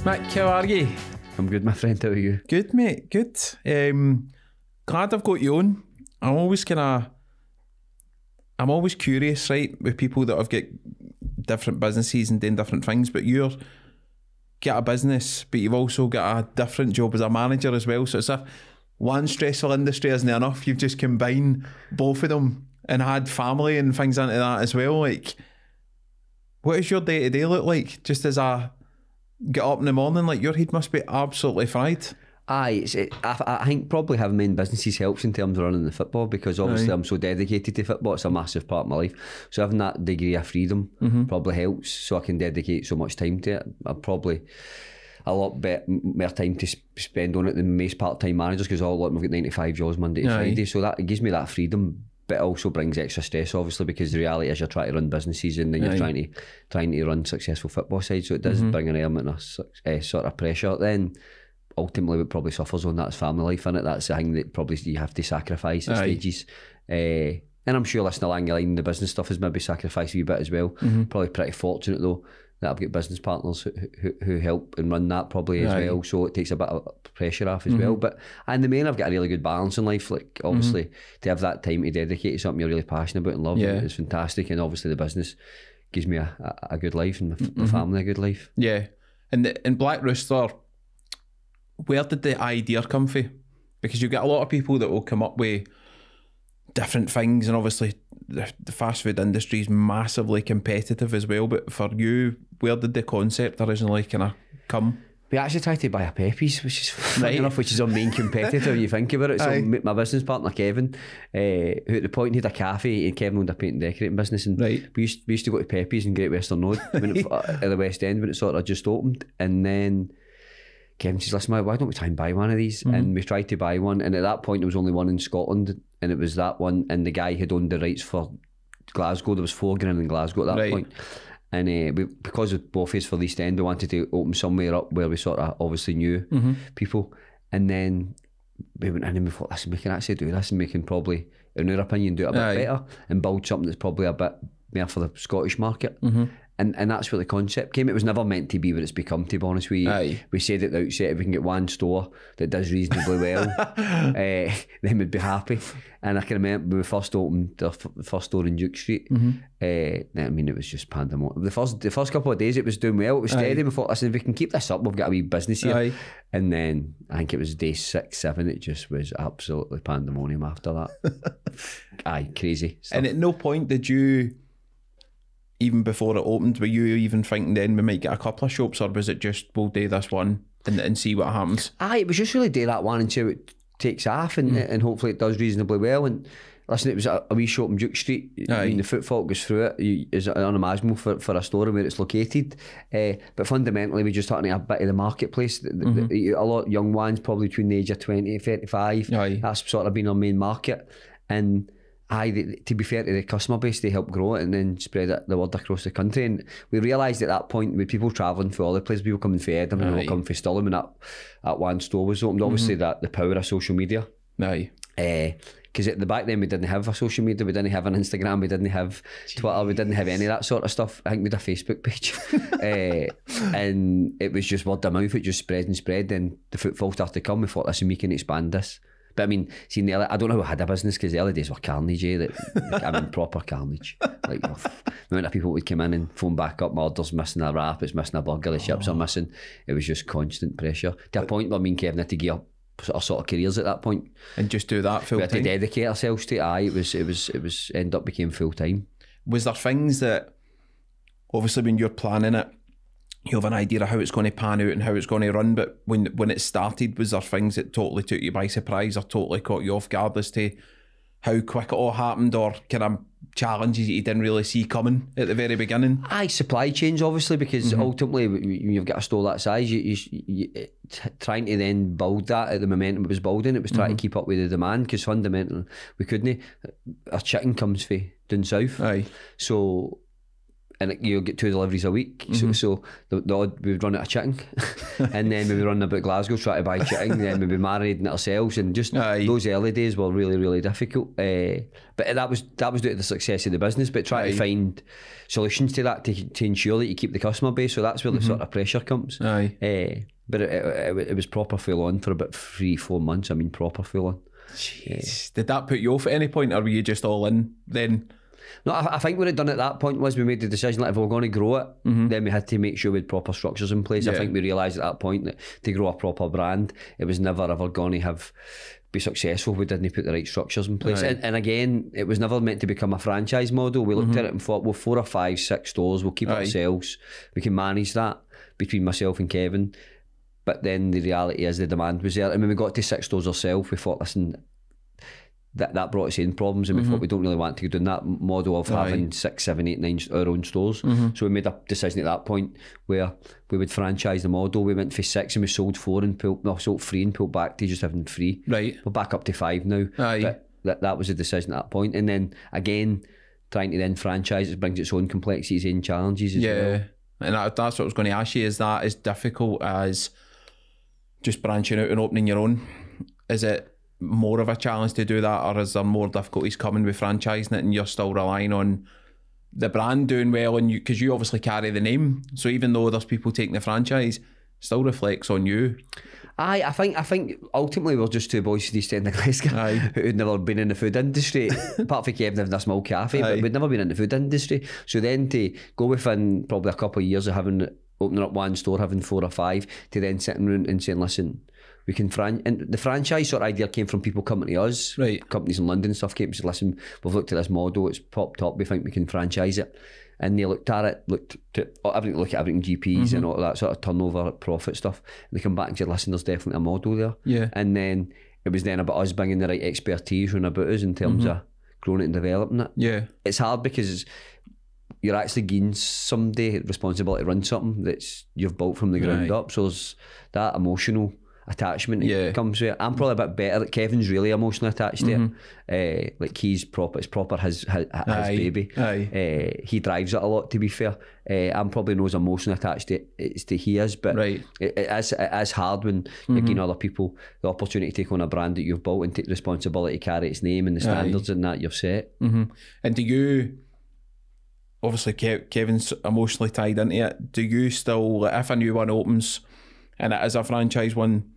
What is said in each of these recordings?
Mick, how are you? I'm good, my friend. How are you? Good, mate, good. Glad I've got you on. I'm always curious, right, with people that have got different businesses and doing different things, but you're got a business, but you've also got a different job as a manager as well. So it's one stressful industry isn't enough. You've just combined both of them and had family and things into that as well. Like, what does your day-to-day look like? Just as I get up in the morning, like, your head must be absolutely fried. I think probably having my own businesses helps in terms of running the football, because obviously I'm so dedicated to football. It's a massive part of my life. So having that degree of freedom probably helps, so I can dedicate so much time to it. I'm probably a lot more time to spend on it than most part-time managers, because we've got 95 jobs Monday to Friday. So that it gives me that freedom, but it also brings extra stress, obviously, because the reality is you're trying to run businesses and then you're trying to run successful football sides. So it does bring an element of sort of pressure. Then ultimately what probably suffers on that's family life, innit? That's the thing that probably you have to sacrifice at stages. And I'm sure listening along the line, the business stuff has maybe sacrificed a wee bit as well. Probably pretty fortunate though that I've got business partners who help and run that probably as well, so it takes a bit of pressure off as well. But in the main, I've got a really good balance in life. Like, obviously to have that time to dedicate to something you're really passionate about and love is fantastic, and obviously the business gives me a good life and my family a good life. And in Black Rooster, where did the idea come from? Because you've got a lot of people that will come up with different things, and obviously the fast food industry is massively competitive as well, but for you, where did the concept originally kind of come? We actually tried to buy a Pepe's, which is funny enough, which is our main competitor when you think about it. So my business partner Kevin, who at the point he had a cafe, and Kevin owned a paint and decorating business, and we used to go to Pepe's in Great Western Road at the West End when it sort of just opened. And then Kevin says, listen, why don't we try and buy one of these? And we tried to buy one, and at that point there was only one in Scotland, and it was that one, and the guy had owned the rights for Glasgow. There was 4 going in Glasgow at that point. And because of both of us for the East End, we wanted to open somewhere up where we sort of obviously knew people. And then we went in and we thought, listen, we can actually do this, and we can probably, in our opinion, do it a bit better and build something that's probably a bit more for the Scottish market. And that's where the concept came. It was never meant to be what it's become, to be honest with you. We said at the outset, if we can get one store that does reasonably well, then we'd be happy. And I can remember when we first opened the first store in Duke Street, I mean, it was just pandemonium. The first couple of days it was doing well, it was steady. We thought, listen, if we can keep this up, we've got a wee business here. And then I think it was day 6, 7, it just was absolutely pandemonium after that. Crazy stuff. And at no point did you, even before it opened, were you even thinking then we might get a couple of shops, or was it just we'll do this one and see what happens? It was just really do that one until it takes off, and hopefully it does reasonably well. And listen, it was a wee shop in Duke Street. I mean, the footfall goes through it is unimaginable for a store and where it's located. But fundamentally, we just starting a bit of the marketplace. A lot of young ones, probably between the age of 20 to 35. That's sort of been our main market. And to be fair to the customer base, they help grow it and then spread the word across the country. And we realised at that point, with people travelling from all the places, people coming from Edinburgh, people coming from Stirling, and that one store was opened. Obviously, the power of social media. Because at the back then we didn't have a social media, we didn't have an Instagram, we didn't have Twitter, we didn't have any of that sort of stuff. I think we had a Facebook page. And it was just word of mouth, it just spread and spread. Then the footfall started to come. We thought, listen, we can expand this. But I mean, see, I don't know who had a business, because the early days were carnage, proper carnage. Like, the amount of people would come in and phone back up, my order's missing a wrap, it's missing a burger, the chips are missing. It was just constant pressure. To a point where me and Kevin had to gear up our sort of careers at that point. And just do that full time? We had to dedicate ourselves to it. It was ended up became full time. Was there things that, obviously when you're planning it, you have an idea of how it's going to pan out and how it's going to run, but when it started, was there things that totally took you by surprise or totally caught you off guard as to how quick it all happened, or kind of challenges that you didn't really see coming at the very beginning? Supply chains, obviously, because ultimately when you've got a store that size, you trying to then build that at the momentum it was building, it was trying to keep up with the demand, because fundamentally we couldn't. Our chicken comes from down south, so and you get 2 deliveries a week. So the odd, we would run out of chicken, and then we would run about Glasgow trying to buy chicken, and then we'd be marinating it ourselves, and just those early days were really, really difficult. But that was due to the success of the business. But trying to find solutions to that to ensure that you keep the customer base. So that's where the sort of pressure comes. But it was proper full on for about 3-4 months. I mean, proper full on. Jeez. Did that put you off at any point, or were you just all in then? No, I think what it done at that point was we made the decision that if we were going to grow it, then we had to make sure we had proper structures in place. I think we realised at that point that to grow a proper brand, it was never ever going to be successful if we didn't put the right structures in place. And again, it was never meant to become a franchise model. We looked at it and thought, well, 4 or 5, 6 stores, we'll keep it ourselves. We can manage that between myself and Kevin. But then the reality is the demand was there. And when we got to 6 stores ourselves, we thought, listen, that brought us in problems, and we thought we don't really want to go down that model of having 6, 7, 8, 9 our own stores. So we made a decision at that point where we would franchise the model. We went for 6 and we sold 4 and sold 3 and pulled back to just having 3. We're back up to 5 now. But that was the decision at that point. And then again, trying to then franchise it brings its own complexities and challenges as well. And that's what I was going to ask you, is that as difficult as just branching out and opening your own? Is it more of a challenge to do that, or is there more difficulties coming with franchising it and you're still relying on the brand doing well, and because you obviously carry the name, so even though there's people taking the franchise, still reflects on you? I think ultimately we're just 2 boys from the East End of Glasgow who'd never been in the food industry, apart from Kevin having a small cafe, but we'd never been in the food industry. So then to go within probably a couple of years of opening up 1 store, having 4 or 5, to then sitting around and saying, listen, we can and the franchise sort of idea came from people coming to us, companies in London and stuff came and said, listen, we've looked at this model, it's popped up, we think we can franchise it. And they looked at it, look at everything GPs and all that sort of turnover, profit stuff, and they come back and said, listen, there's definitely a model there. And then it was then about us bringing the right expertise round about us in terms of growing it and developing it. It's hard because you're actually giving somebody responsibility to run something that's you've built from the ground up, so there's that emotional attachment that comes with it. I'm probably a bit better. Like Kevin's really emotionally attached to it. Like he's proper, it's proper his baby. He drives it a lot, to be fair. I'm probably not as emotionally attached to it as he is, but it is hard when you're giving other people the opportunity to take on a brand that you've built and take responsibility to carry its name and the standards and that you've set. And do you, obviously Kevin's emotionally tied into it, do you still, if a new one opens and it is a franchise one,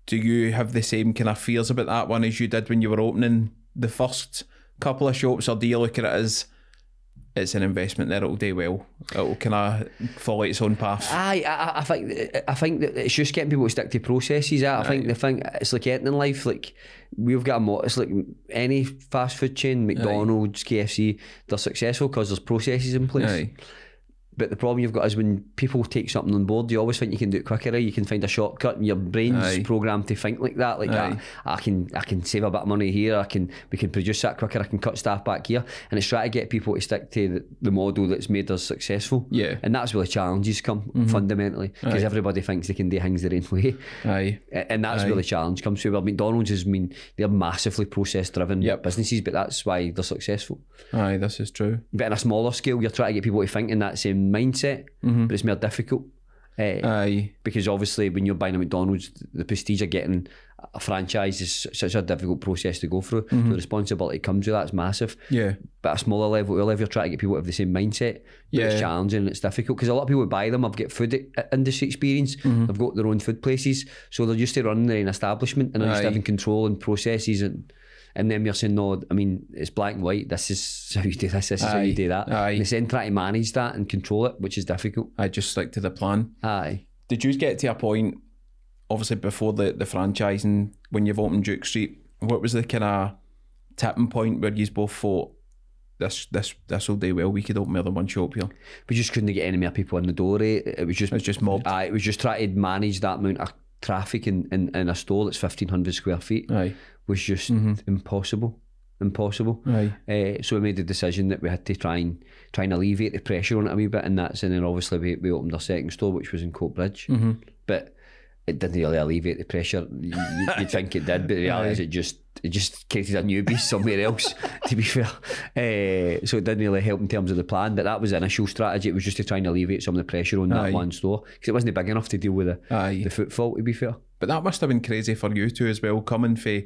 do you have the same kind of fears about that one as you did when you were opening the first couple of shops, or do you look at it as it's an investment that it'll do well, it'll kind of follow its own path? I think that it's just getting people to stick to processes. I think the thing, it's like anything in life, like we've got it's like any fast food chain, McDonald's, KFC, they're successful because there's processes in place. But the problem you've got is when people take something on board, you always think you can do it quicker, you can find a shortcut, and your brain's programmed to think like that. Like I can save a bit of money here, we can produce that quicker, I can cut staff back here, and it's trying to get people to stick to the model that's made us successful. And that's where the challenges come fundamentally, because everybody thinks they can do things their own way. And that's where the challenge comes through. Well, McDonald's they're massively process driven businesses, but that's why they're successful. This is true. But on a smaller scale, you're trying to get people to think in that same mindset, but it's more difficult. Because obviously when you're buying a McDonald's, the prestige of getting a franchise is such a difficult process to go through. The responsibility comes with that's massive. But at a smaller level, you're trying to get people to have the same mindset, but it's challenging and it's difficult because a lot of people who buy them have got food industry experience, they've got their own food places, so they're used to running their own establishment and they're used to having control and processes, and then you're saying, no, I mean, it's black and white, this is how you do this is how you do that. And it's then trying to manage that and control it, which is difficult. Just stick to the plan. Did you get to a point, obviously before the franchising, when you've opened Duke Street, what was the kind of tipping point where you both thought, this will do well, we could open more than one shop here? We just couldn't get any more people in the door. It was just mobbed. It was just trying to manage that amount of traffic in a store that's 1,500 square feet. Was just impossible. So we made the decision that we had to try and alleviate the pressure on it a wee bit, and then obviously we opened our second store, which was in Coatbridge. But it didn't really alleviate the pressure. You'd think it did, but the reality is it just created a new beast somewhere else, to be fair. So it didn't really help in terms of the plan, but that was the initial strategy. It was just to try and alleviate some of the pressure on that one store, because it wasn't big enough to deal with the footfall, to be fair. But that must have been crazy for you two as well, coming from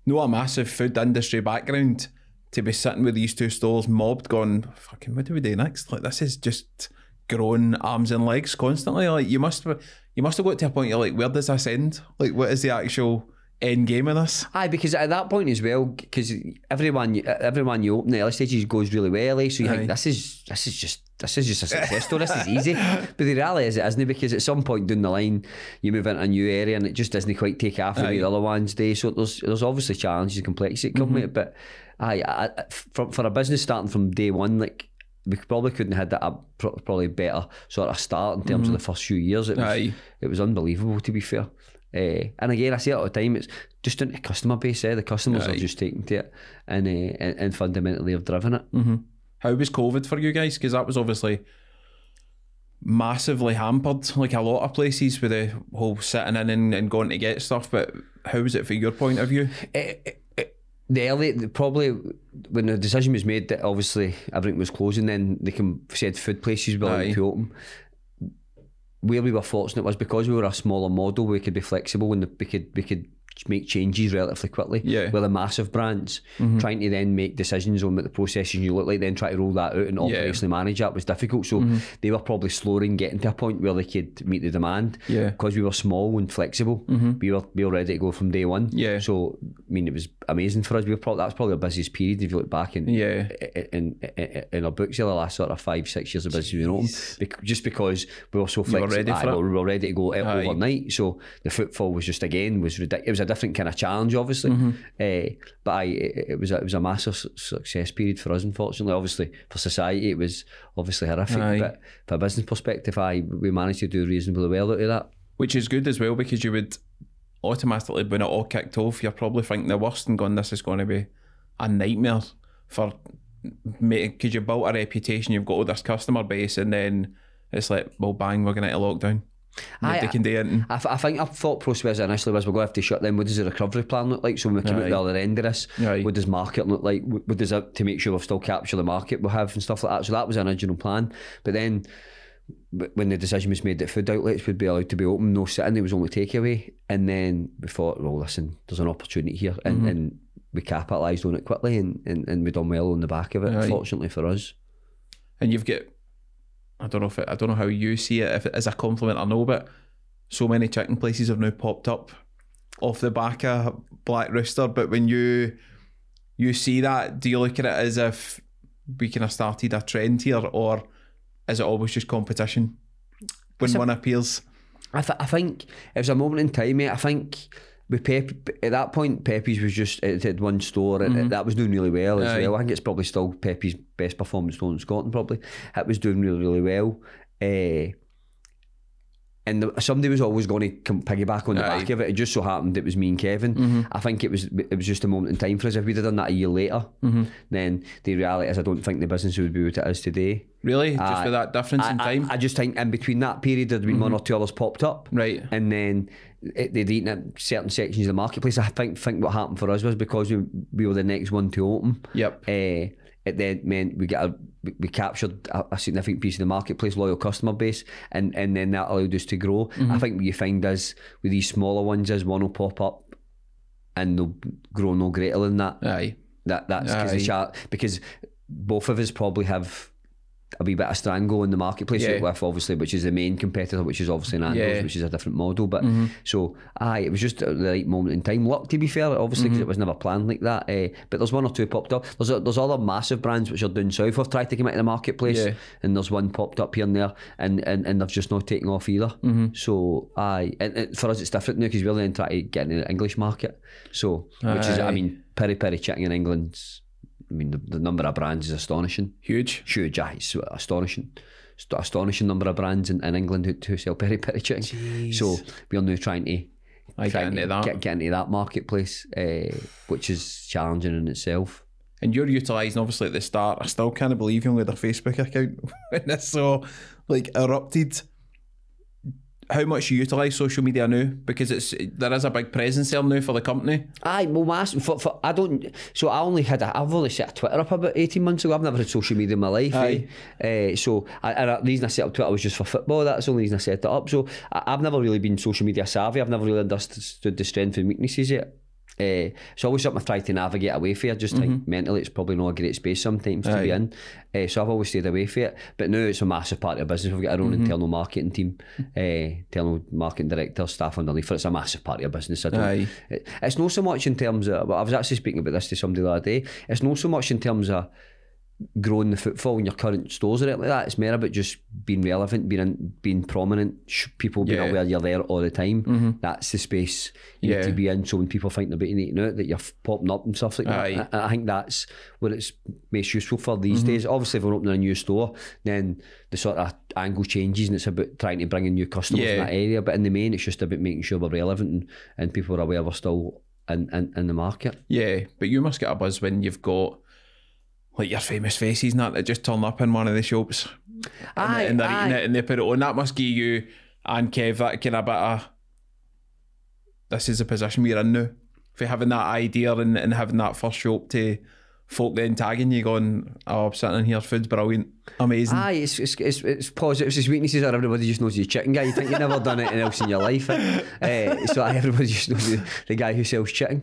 not a massive food industry background to be sitting with these two stores mobbed going, fucking, what do we do next? Like, this is just growing arms and legs constantly. Like, you must have got to a point you're like, where does this end? Like, what is the actual end game of this? Aye, because at that point as well, because everyone you open the early stages goes really well, so you think this is just a success story. This is easy. But the reality is it isn't, because at some point down the line you move into a new area and it just doesn't quite take off the way the other ones do. So there's obviously challenges and complexity that come with it. But for a business starting from day one, like, we probably couldn't have had that probably better sort of start in terms of the first few years. It was unbelievable, to be fair. And again, I say it all the time, it's just into the customer base. The customers are just taking to it and fundamentally have driven it. How was COVID for you guys? Because that was obviously massively hampered, like a lot of places, with the whole sitting in and going to get stuff. But how was it from your point of view? Probably when the decision was made that obviously everything was closing, then they said food places were allowed to open. Where we were fortunate was because we were a smaller model, we could be flexible and we could make changes relatively quickly. With the massive brands, trying to then make decisions on what the processes you look like, then try to roll that out and operationally manage that was difficult. So they were probably slower in getting to a point where they could meet the demand. Because we were small and flexible, we were ready to go from day one. So I mean, it was amazing for us. That was probably our busiest period if you look back in our books here, the last sort of 5-6 years of business we've been open, just because we were so flexible. We were ready to go overnight. So the footfall was just, again, was ridiculous. It was a different kind of challenge, obviously, but it was a massive success period for us. Unfortunately, obviously for society it was obviously horrific, but from a business perspective, we managed to do reasonably well out of that, which is good as well, because you would automatically, when it all kicked off, you're probably thinking the worst and going, this is going to be a nightmare for me, because you've built a reputation, you've got all this customer base, and then it's like, well, bang, we're going into lockdown. I think our thought process initially was, we're going to have to shut them. What does the recovery plan look like? So when we come out the other end of this, what does market look like? What does that, to make sure we've still capture the market we have and stuff like that? So that was an original plan. But then when the decision was made that food outlets would be allowed to be open, no sitting, there was only takeaway, and then we thought, well, listen, there's an opportunity here, and we capitalised on it quickly, and we done well on the back of it, fortunately for us. And you've got, I don't know how you see it, if it is a compliment or no, but so many chicken places have now popped up off the back of Black Rooster. But when you see that, do you look at it as if we kind of started a trend here, or is it always just competition when one appears? I think it was a moment in time, mate. I think with at that point, Pepe's was just, it had one store, and that was doing really well as well. I think it's probably still Pepe's best performance store in Scotland, probably. It was doing really, really well. And somebody was always going to piggyback on the back of it. It just so happened it was me and Kevin. I think it was just a moment in time for us. If we'd have done that a year later, then the reality is I don't think the business would be what it is today. Really? Just with that difference in time? I just think in between that period there'd been one or two others popped up. Right. And then they'd eaten at certain sections of the marketplace. I think what happened for us was because we were the next one to open. It then meant we captured a significant piece of the marketplace, loyal customer base, and then that allowed us to grow. I think what you find is with these smaller ones is one will pop up and they'll grow no greater than that. That's because both of us probably have a wee bit of strangle in the marketplace with, obviously, which is the main competitor, which is obviously Nando's, which is a different model. But so it was just at the right moment in time. Luck, to be fair, obviously, because it was never planned like that. But there's one or two popped up. There's other massive brands which are down south have tried to come into the marketplace, and there's one popped up here and there, and they've just not taken off either. So and for us it's different now because we're then trying to get into the English market. So which is, I mean, peri peri chicken in England's, I mean, the number of brands is astonishing. Huge, it's astonishing. Astonishing number of brands in England who sell peri peri chicken. Jeez. So we're now trying to get into that marketplace, which is challenging in itself. And you're utilising, obviously, at the start, I still can't believe you only had a Facebook account when this so erupted. how much you utilise social media now? Because there is a big presence there now for the company. Aye, well, I don't. So I've only set a Twitter up about 18 months ago. I've never had social media in my life. So the reason I set up Twitter was just for football. That's the only reason I set it up. So I've never really been social media savvy. I've never really understood the strengths and weaknesses yet. So always something I've tried to navigate away from it. I just think mentally it's probably not a great space sometimes to be in. So I've always stayed away from it. But now it's a massive part of the business. We've got our own internal marketing team, internal marketing director, staff underneath it. It's a massive part of your business. It's not so much in terms of, I was actually speaking about this to somebody the other day, it's not so much in terms of growing the footfall in your current stores or anything like that. It's more about just being relevant, being prominent, people being aware you're there all the time. That's the space you need to be in, so when people think about eating out, that you're popping up and stuff like that. I think that's what it's most useful for these days. Obviously if we're opening a new store, then the sort of angle changes and it's about trying to bring in new customers in that area, but in the main it's just about making sure we're relevant and people are aware we're still in the market. Yeah, but you must get a buzz when you've got like your famous faces and that just turn up in one of the shops and they're eating it and they put it on. That must give you and Kev that kind of bit of, this is the position we're in now. For having that idea and having that first shop to folk then tagging you going, oh, I'm sitting in here, food's brilliant, amazing. It's positives, it's weaknesses are everybody just knows you're a chicken guy. You think you've never done anything else in your life. So everybody just knows the guy who sells chicken.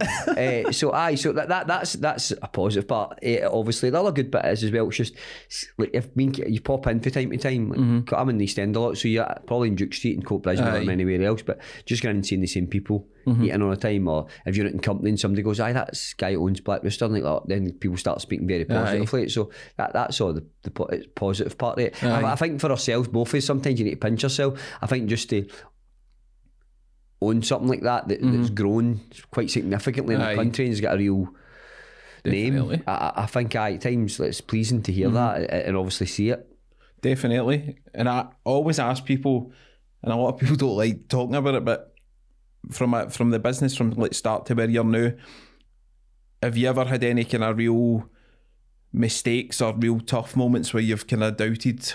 So that's a positive part. Obviously the other good bit is as well, it's just like if you pop in from time to time, like, I'm in the East End a lot, so you're probably in Duke Street and Coatbridge or anywhere else, but just going and seeing the same people eating all the time, or if you're out in company and somebody goes, aye, that's guy who owns Black Rooster, and like that, then people start speaking very positively. So that's all the positive part of it. I think for ourselves, both of us, sometimes you need to pinch yourself. I think just to own something like that's grown quite significantly in the country and has got a real name. I think at times it's pleasing to hear that and obviously see it. Definitely. And I always ask people, and a lot of people don't like talking about it, but from the business, from like start to where you're now, have you ever had any kind of real mistakes or real tough moments where you've kind of doubted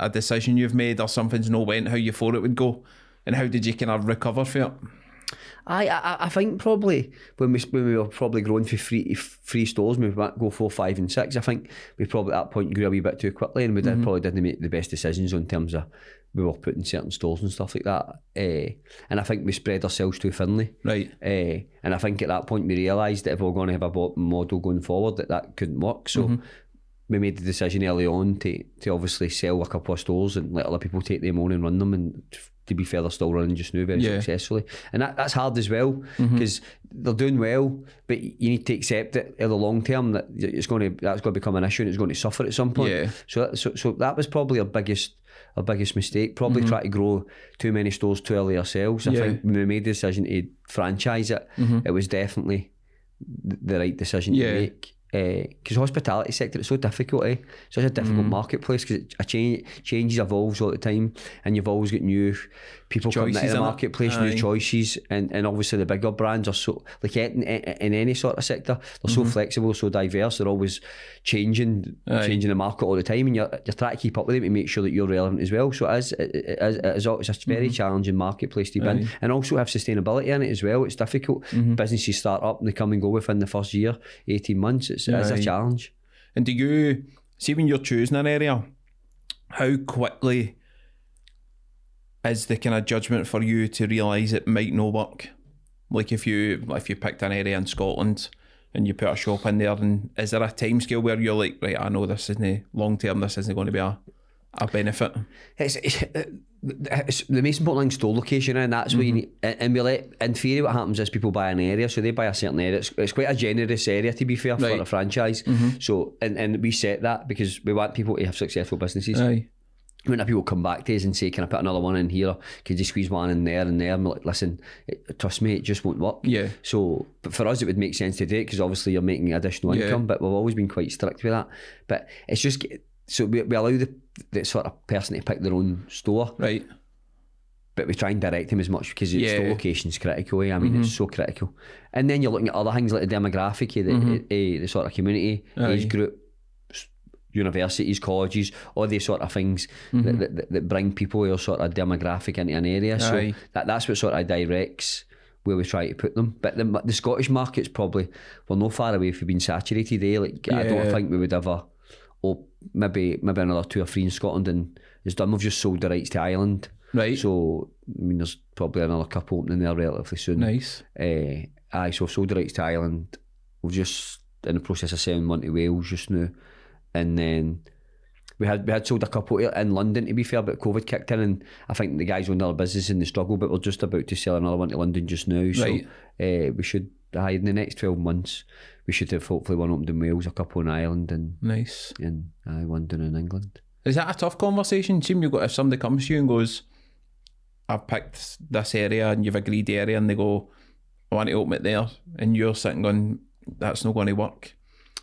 a decision you've made or something's not went how you thought it would go, and how did you kind of recover from it? I think probably when we were probably growing for three stores, we might go 4, 5 and 6. I think we probably at that point grew a wee bit too quickly, and we probably didn't make the best decisions in terms of we were putting certain stores and stuff like that. And I think we spread ourselves too thinly. Right. And I think at that point we realised that if we were going to have a model going forward, that couldn't work. So we made the decision early on to obviously sell a couple of stores and let other people take them on and run them, and to be fair, they're still running just now very successfully. And that's hard as well, because they're doing well, but you need to accept it in the long term that that's going to become an issue and it's going to suffer at some point. So that was probably our biggest mistake, probably try to grow too many stores too early ourselves. I think when we made the decision to franchise it, it was definitely the right decision to make. Because hospitality sector, it's so difficult, such a difficult marketplace, because it changes, evolves all the time, and you've always got new people coming into the marketplace, new choices, and obviously the bigger brands are so, like in any sort of sector, they're so flexible, so diverse, they're always changing the market all the time, and you're trying to keep up with them to make sure that you're relevant as well. So it's a very challenging marketplace to be in, and also have sustainability in it as well. It's difficult. Businesses start up and they come and go within the first year, 18 months. It's a challenge. And do you see, when you're choosing an area, how quickly is the kind of judgment for you to realise it might not work? Like if you picked an area in Scotland and you put a shop in there, and is there a timescale where you're like, right, I know this isn't long term, this isn't going to be a benefit? It's the most important thing, store location, and that's what you need. And in theory, what happens is people buy an area, so they buy a certain area. It's quite a generous area, to be fair, for a franchise. So and we set that because we want people to have successful businesses. When people come back to us and say, can I put another one in here, could you squeeze one in there, and we're like, listen, trust me, it just won't work. So but for us it would make sense to do it, because obviously you're making additional income, but we've always been quite strict with that. But it's just, so we allow the sort of person to pick their own store, right? But we try and direct them as much, because store location's critical. I mean, it's so critical. And then you're looking at other things like the demographic, the sort of community, age group, universities, colleges, all these sort of things that bring people or sort of demographic into an area. So that's what sort of directs where we try to put them. But the Scottish market's probably, we're no far away from being saturated there. I don't think we would ever, maybe another 2 or 3 in Scotland, and it's done. We've just sold the rights to Ireland. Right. So, I mean, there's probably another couple opening there relatively soon. Nice. So we've sold the rights to Ireland. We're just in the process of selling one to Wales just now. And then we had sold a couple in London, to be fair, but COVID kicked in, and I think the guys own their business and they struggle, but we're just about to sell another one to London just now. Right. So we should, in the next 12 months, we should have hopefully one opened in Wales, a couple in Ireland, and nice, and one down in England. Is that a tough conversation? Seem you've got, if somebody comes to you and goes, I've picked this area and you've agreed the area, and they go, I want to open it there, and you're sitting going, that's not going to work,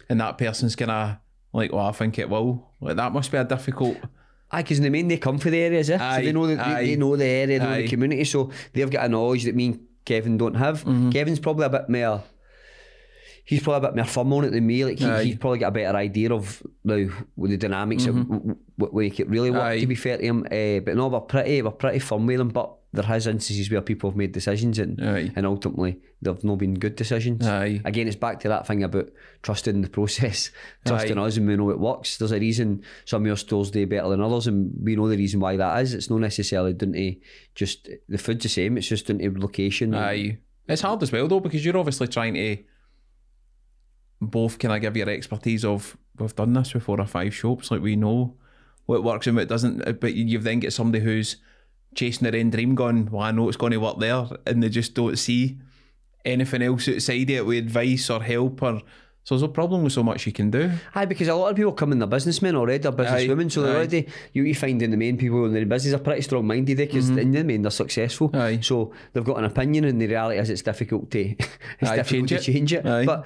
and that person's kind of like, well, I think it will. Like, that must be a difficult. Aye, because in the main they come for the areas, so they know they know the area, they know the community, so they've got a knowledge that me and Kevin don't have. Kevin's probably a bit more. He's probably a bit more firm on it than me. Like he's probably got a better idea of now with the dynamics of what make it really work. To be fair to him, but no, we're pretty firm with him. But there has instances where people have made decisions and ultimately they've not been good decisions. Again, it's back to that thing about trusting the process, trusting us, and we know it works. There's a reason some of your stores do better than others, and we know the reason why that is. It's not necessarily down to just the food's the same. It's just down to location. It's hard as well though, because you're obviously trying to both kind of give your expertise of, we've done this with 4 or 5 shops, like we know what works and what doesn't, but you've then got somebody who's chasing their own dream going, well, I know it's going to work there, and they just don't see anything else outside it with advice or help, or so there's a problem with so much you can do. Because a lot of people come in, they're businessmen already, or businesswomen, so they're already, you find in the main people in the business are pretty strong minded because in the main they're successful, so they've got an opinion, and the reality is it's difficult to change it. But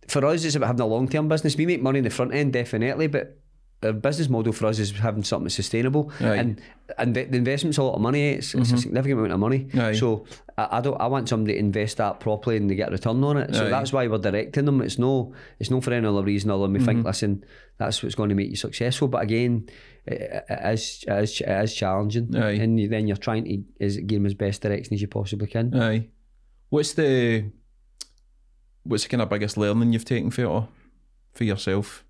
for us, it's about having a long-term business. We make money in the front end, definitely, but our business model for us is having something sustainable, and the investment's a lot of money. It's a significant amount of money. So I want somebody to invest that properly and they get a return on it. So that's why we're directing them. It's no for any other reason other than we think, listen, that's what's going to make you successful. But again, it is challenging, and then you're trying to give them as best direction as you possibly can. What's the kind of biggest learning you've taken for yourself?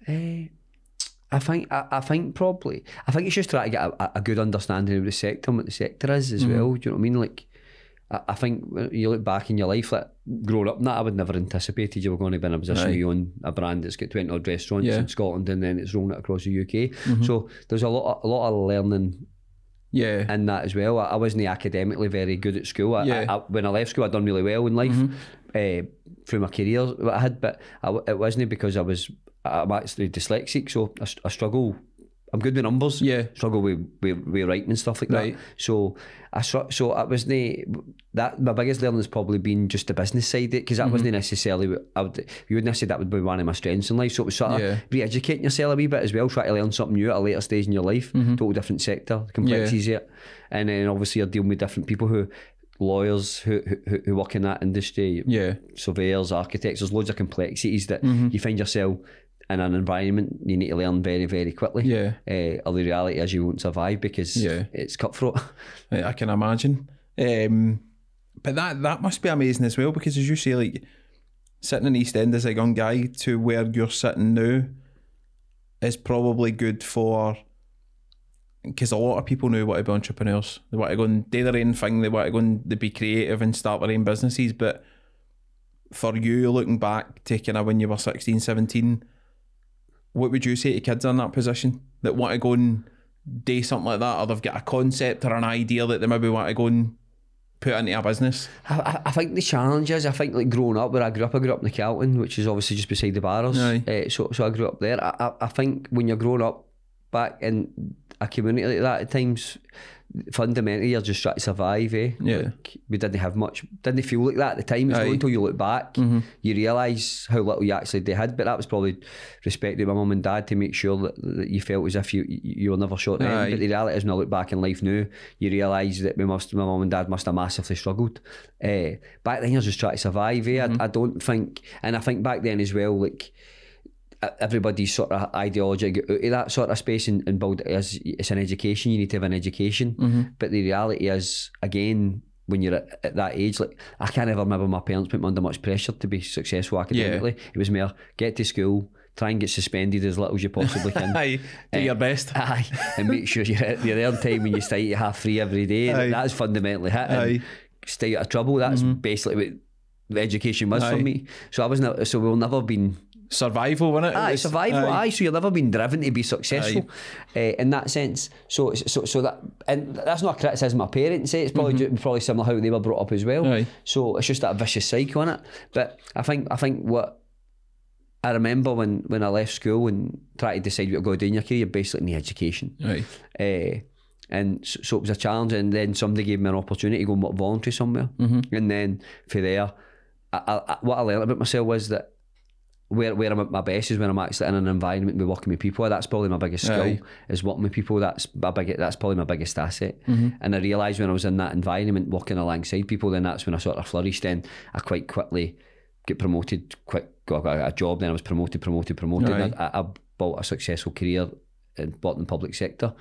I think it's just trying to get a good understanding of the sector and what the sector is as well. Do you know what I mean? Like, I think when you look back in your life, like growing up, I would never anticipated you were going to be in a position where you own a brand that's got 20 odd restaurants in Scotland, and then it's rolling it across the UK. So there's a lot of learning. In that as well. I wasn't academically very good at school. When I left school, I'd done really well in life through my career that I had, but it wasn't because I'm actually dyslexic, so I struggle. I'm good with numbers. Struggle with writing and stuff like that. So I wasn't that. My biggest learning has probably been just the business side of it, because that wasn't necessarily you wouldn't have said that would be one of my strengths in life. So it was sort of re-educating yourself a wee bit as well, trying to learn something new at a later stage in your life. Total different sector, the complexities of it, and then obviously you're dealing with different people lawyers who work in that industry, surveyors, architects. There's loads of complexities that you find yourself in an environment you need to learn very, very quickly. Or the reality is you won't survive because it's cutthroat. I can imagine. But that must be amazing as well, because as you say, like sitting in East End as a young guy to where you're sitting now is probably good for, because a lot of people now want to be entrepreneurs. They want to go and do their own thing, they want to go and be creative and start their own businesses. But for you, looking back to kind of when you were 16, 17, what would you say to kids in that position that want to go and do something like that, or they've got a concept or an idea that they maybe want to go and put into a business? I think the challenge is, I think like growing up where I grew up in the Calton, which is obviously just beside the Barrows. So I grew up there. I think when you're growing up back in a community like that, at times fundamentally you're just trying to survive. Like, we didn't have much, didn't feel like that at the time. It's not until you look back you realise how little you actually had. But that was probably respect to my mum and dad to make sure that you felt as if you were never short end. But the reality is, when I look back in life now, you realise that my mum and dad must have massively struggled. Back then you're just trying to survive. I don't think, and I think back then as well, like everybody's sort of ideology get out of that sort of space and build it as it's an education. You need to have an education, but the reality is, again, when you're at that age, like I can't ever remember my parents put me under much pressure to be successful academically. It was more get to school, try and get suspended as little as you possibly can. Aye, do your best. Aye, and make sure you're there on time when you stay at 3:30 every day. That's fundamentally it. And stay out of trouble. That's basically what the education was for me. So I was never. So we've never been survival, wasn't it? Aye, survival. Aye, so you've never been driven to be successful in that sense. So that, and that's not a criticism of my parents. It's probably similar how they were brought up as well. Aye. So it's just that vicious cycle in it. But I think what I remember when I left school and tried to decide what you're going to do in your career, basically in education. Aye. And so it was a challenge, and then somebody gave me an opportunity to go and work voluntary somewhere. And then for there, what I learned about myself was that where I'm at my best is when I'm actually in an environment with working with people. That's probably my biggest skill, is working with people. That's probably my biggest asset. And I realised when I was in that environment working alongside people, then that's when I sort of flourished. Then I quite quickly get promoted, got a job, then I was promoted. I built a successful career in the public sector.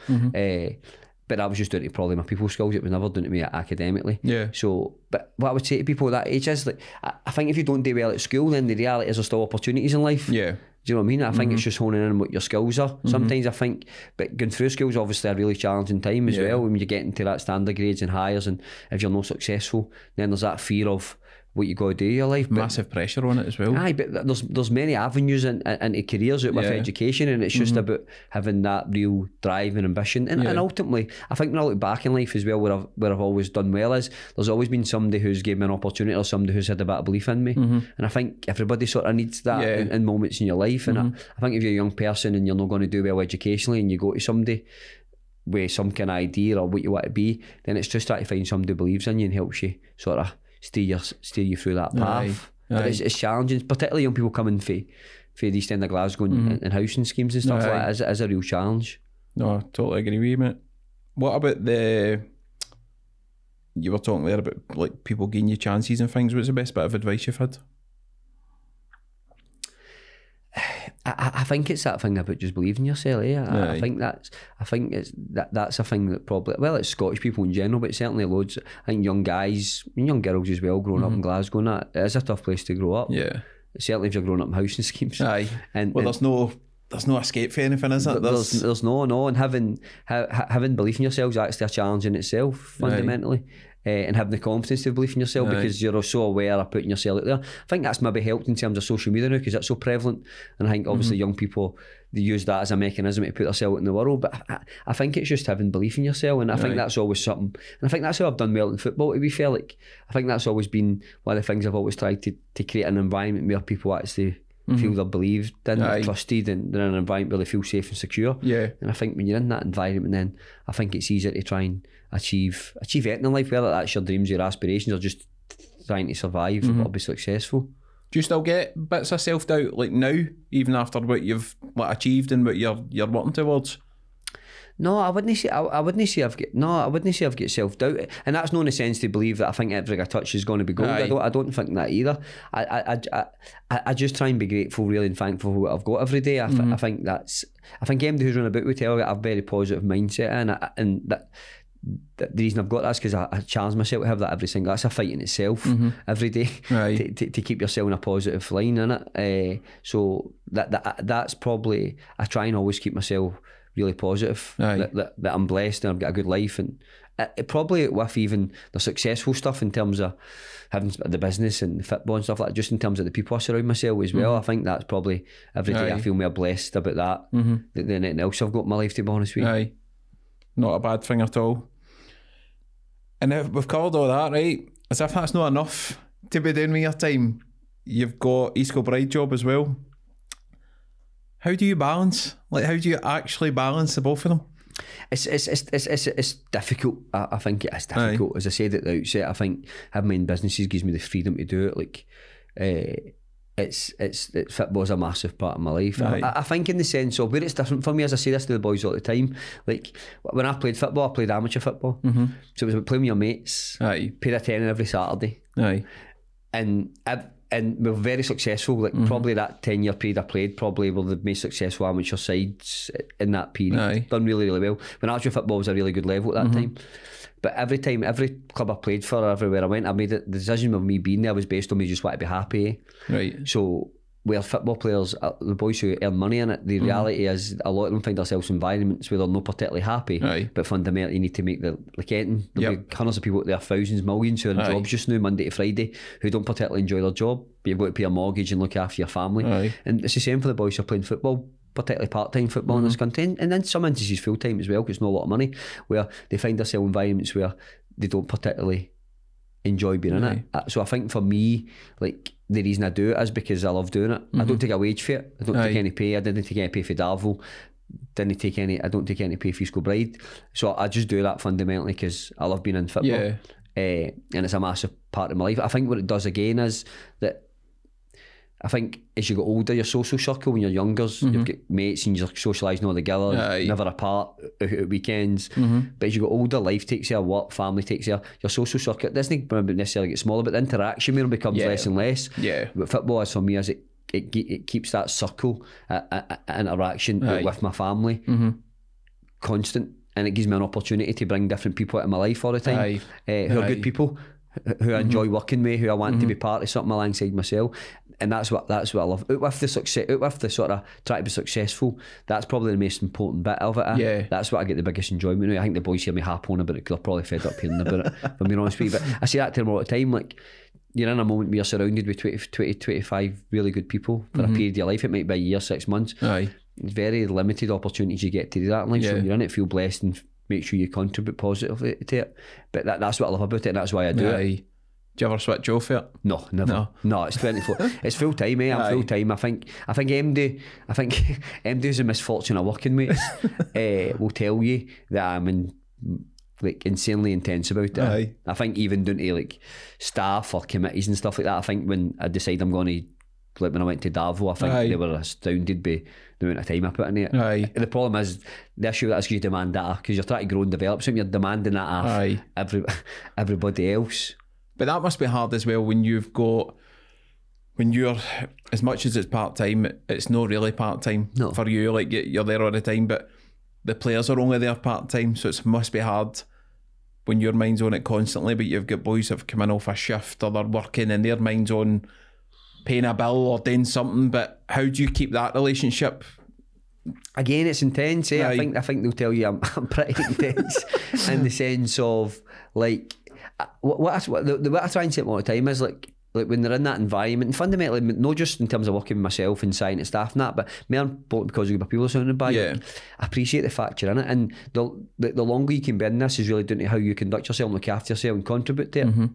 But I was just doing it probably my people skills. It was never doing to me academically. So, but what I would say to people at that age is, like, I think if you don't do well at school, then the reality is there's still opportunities in life. Do you know what I mean? I think it's just honing in on what your skills are. Sometimes I think, but going through school is obviously a really challenging time as well, when you get into that standard grades and hires, and if you're not successful, then there's that fear of what you got to do in your life. Massive pressure on it as well. Aye, but there's many avenues into careers out with education, and it's just about having that real drive and ambition. And ultimately, I think when I look back in life as well, where I've always done well is there's always been somebody who's given me an opportunity, or somebody who's had a bit of belief in me. And I think everybody sort of needs that in moments in your life. And I think if you're a young person and you're not going to do well educationally, and you go to somebody with some kind of idea or what you want to be, then it's just trying to find somebody who believes in you and helps you sort of steer you through that path. But it's challenging, particularly young people coming for the East End of Glasgow and housing schemes and stuff like that. Is a real challenge. No, I totally agree with you, mate. What about you were talking there about like people giving you chances and things. What's the best bit of advice you've had? I think it's that thing about just believing yourself. I think that's a thing that probably, well, it's Scottish people in general, but certainly loads. I think young guys and young girls as well, growing up in Glasgow, and that it is a tough place to grow up. Certainly if you're growing up in housing schemes. There's no escape for anything, is it? There's no, and having belief in yourself is actually a challenge in itself, fundamentally. And having the confidence to believe in yourself, because you're so aware of putting yourself out there. I think that's maybe helped in terms of social media now, because that's so prevalent, and I think obviously young people, they use that as a mechanism to put themselves out in the world. But I think it's just having belief in yourself, and I think that's always something, and I think that's how I've done well in football, to be fair. Like, I think that's always been one of the things I've always tried to create an environment where people actually feel they're believed in, they're trusted, and they're in an environment where they feel safe and secure. And I think when you're in that environment, then I think it's easier to try and achieve anything in life, whether that's your dreams, your aspirations, or just trying to survive or be successful. Do you still get bits of self-doubt like now, even after what you've achieved and what you're working towards? No, I wouldn't say I've got self-doubt, and that's not in the sense to believe that I think everything I touch is going to be gold. I don't think that either. I just try and be grateful, really, and thankful for what I've got every day. I think anybody who's run about would tell you I have a very positive mindset, and that the reason I've got that's because I challenge myself to have that every single. That's a fight in itself every day to keep yourself in a positive line, innit? So that's probably, I try and always keep myself really positive, that I'm blessed and I've got a good life, and it probably with even the successful stuff in terms of having the business and the football and stuff like that, just in terms of the people I surround myself as well. I think that's probably every day I feel more blessed about that than anything else I've got in my life, to be honest with you. Not a bad thing at all. And if we've covered all that, right, as if that's not enough to be doing with your time, you've got East Kilbride job as well. How do you balance? Like, how do you actually balance the both of them? It's difficult. I think it is difficult. As I said at the outset, I think having my own businesses gives me the freedom to do it. Like, football is a massive part of my life. I think in the sense of where it's different for me, as I say this to the boys all the time, like when I played football, I played amateur football. So it was about playing with your mates, paid a tenner every Saturday. And and we're very successful. Like probably that 10-year period I played, probably were the most successful amateur sides in that period. Done really, really well. When amateur football was a really good level at that time. But every club I played for, everywhere I went, I made it, the decision of me being there was based on me just wanting to be happy. Right. So where football players, the boys who earn money in it, the reality is a lot of them find themselves in environments where they're not particularly happy, but fundamentally you need to make the Kenton. There'll be hundreds of people out there, thousands, millions who are in jobs just now, Monday to Friday, who don't particularly enjoy their job, but you've got to pay a mortgage and look after your family. And it's the same for the boys who are playing football, particularly part-time football in this country, and in some instances full-time as well, because it's not a lot of money, where they find themselves in environments where they don't particularly enjoy being in it. So I think for me, like, the reason I do it is because I love doing it. I don't take a wage for it. I don't take any pay. I didn't take any pay for Darvel. I don't take any pay for East Kilbride. So I just do that fundamentally because I love being in football. And it's a massive part of my life. I think what it does again is that I think as you get older, your social circle when you're younger, you've got mates and you're socialising all together, never apart at weekends. But as you get older, life takes you, work, family takes you, your social circle doesn't necessarily get smaller, but the interaction with them becomes less and less. But football is for me, as it keeps that circle interaction with my family constant, and it gives me an opportunity to bring different people into my life all the time who are good people, who I enjoy working with, who I want to be part of something alongside myself. And that's what I love. Out with the success, out with the sort of try to be successful, that's probably the most important bit of it. That's what I get the biggest enjoyment out. I think the boys hear me harp on about it because they're probably fed up hearing about it, if I'm being honest with you. But I say that to them all the time, like, you're in a moment where you're surrounded with 20, 25 really good people for a period of your life. It might be a year, 6 months. It's very limited opportunities you get to do that in life. So when you're in it, feel blessed and make sure you contribute positively to it. But that's what I love about it, and that's why I do it. Do you ever switch off it? No, never. No, it's 24. It's full time, I'm full time. I think MD is a misfortune of working mates. Will tell you that I'm insanely intense about it. I think even down to like staff or committees and stuff like that. I think when I decide I'm going to, like when I went to Darvel, I think they were astounded by the amount of time I put in it. The problem is the issue that is you demand that because you're trying to grow and develop something, you're demanding that of everybody else. But that must be hard as well when you're, as much as it's part-time, it's not really part-time for you, like you're there all the time, but the players are only there part-time, so it must be hard when your mind's on it constantly, but you've got boys that have come in off a shift or they're working and their mind's on paying a bill or doing something, but how do you keep that relationship? Again, it's intense. I think they'll tell you I'm pretty intense in the sense of like, what I try and say all the time is like when they're in that environment, and fundamentally not just in terms of working with myself and science staff and that, but more important because of the people surrounded by you. I appreciate the fact you're in it, and the longer you can be in this is really down to how you conduct yourself and look after yourself and contribute to it.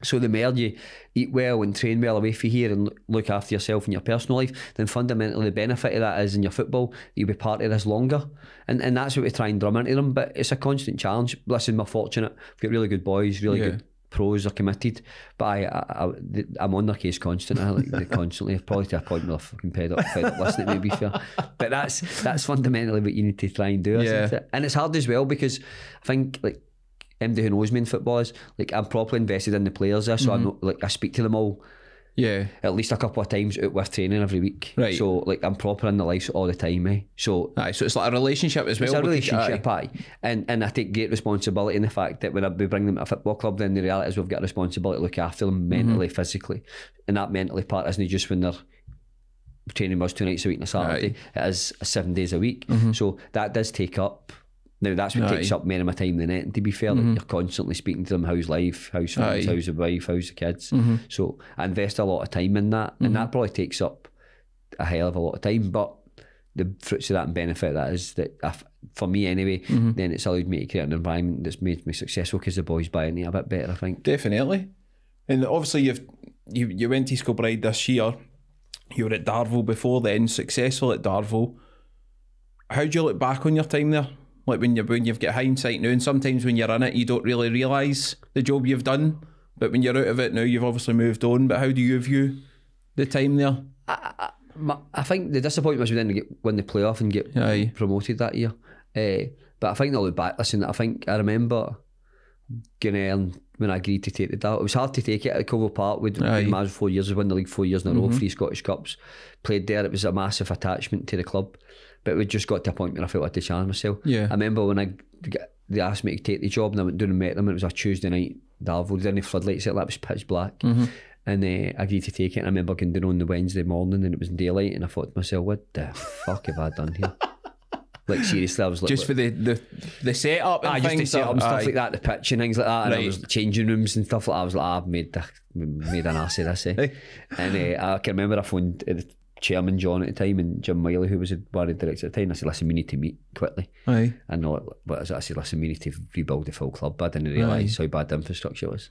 So the more you eat well and train well away from here and look after yourself in your personal life, then fundamentally the benefit of that is in your football, you'll be part of this longer. And that's what we try and drum into them. But it's a constant challenge. Listen, we're fortunate. We've got really good boys, really good pros, are committed. But I'm on their case constantly. I like constantly, probably to a point where they're fucking fed up listening to me, be fair. But that's fundamentally what you need to try and do, isn't it? And it's hard as well because I think like MD who knows me in football is like I'm properly invested in the players there, so I know, like I speak to them all at least a couple of times out with training every week, so like I'm proper in the lives all the time, so so it's like a relationship as well. It's a relationship, and I take great responsibility in the fact that when we bring them to a football club, then the reality is we've got a responsibility to look after them mentally, physically, and that mentally part isn't just when they're training us 2 nights a week on a Saturday, it is 7 days a week, so that does take up. Now that's what takes up more of my time than it. And to be fair, like, you're constantly speaking to them, how's life, how's friends, how's the wife, how's the kids. So I invest a lot of time in that, and that probably takes up a hell of a lot of time. But the fruits of that and benefit of that is that for me anyway, then it's allowed me to create an environment that's made me successful because the boys buy into it a bit better, I think. Definitely. And obviously you went to East Kilbride this year. You were at Darvel before then, successful at Darvel. How do you look back on your time there? Like when you've got hindsight now, and sometimes when you're in it you don't really realise the job you've done, but when you're out of it now you've obviously moved on. But how do you view the time there? I think the disappointment was we didn't win the playoff and get promoted that year, but I think I look back, listen, I think I remember going to earn when I agreed to take the doubt. It was hard to take it at Covell Park. We'd been managed 4 years, we won the league 4 years in a row, 3 Scottish Cups, played there. It was a massive attachment to the club, but we just got to a point where I felt I had to challenge myself. I remember when they asked me to take the job, and I went down and met them, and it was a Tuesday night, Darvel, there didn't have floodlights out, that was pitch black, and I agreed to take it. And I remember going down on the Wednesday morning and it was in daylight, and I thought to myself, what the fuck have I done here? Like seriously, I was like, just for the setup and just things, the setup and stuff like that, the pitch and things like that, and I was changing rooms and stuff like that. I was like, I've made an ass of this, and I can remember I phoned the chairman John at the time and Jim Miley, who was the Barry director at the time. I said, listen, we need to meet quickly. I know what I said, listen, we need to rebuild the full club. I didn't realise how bad the infrastructure was,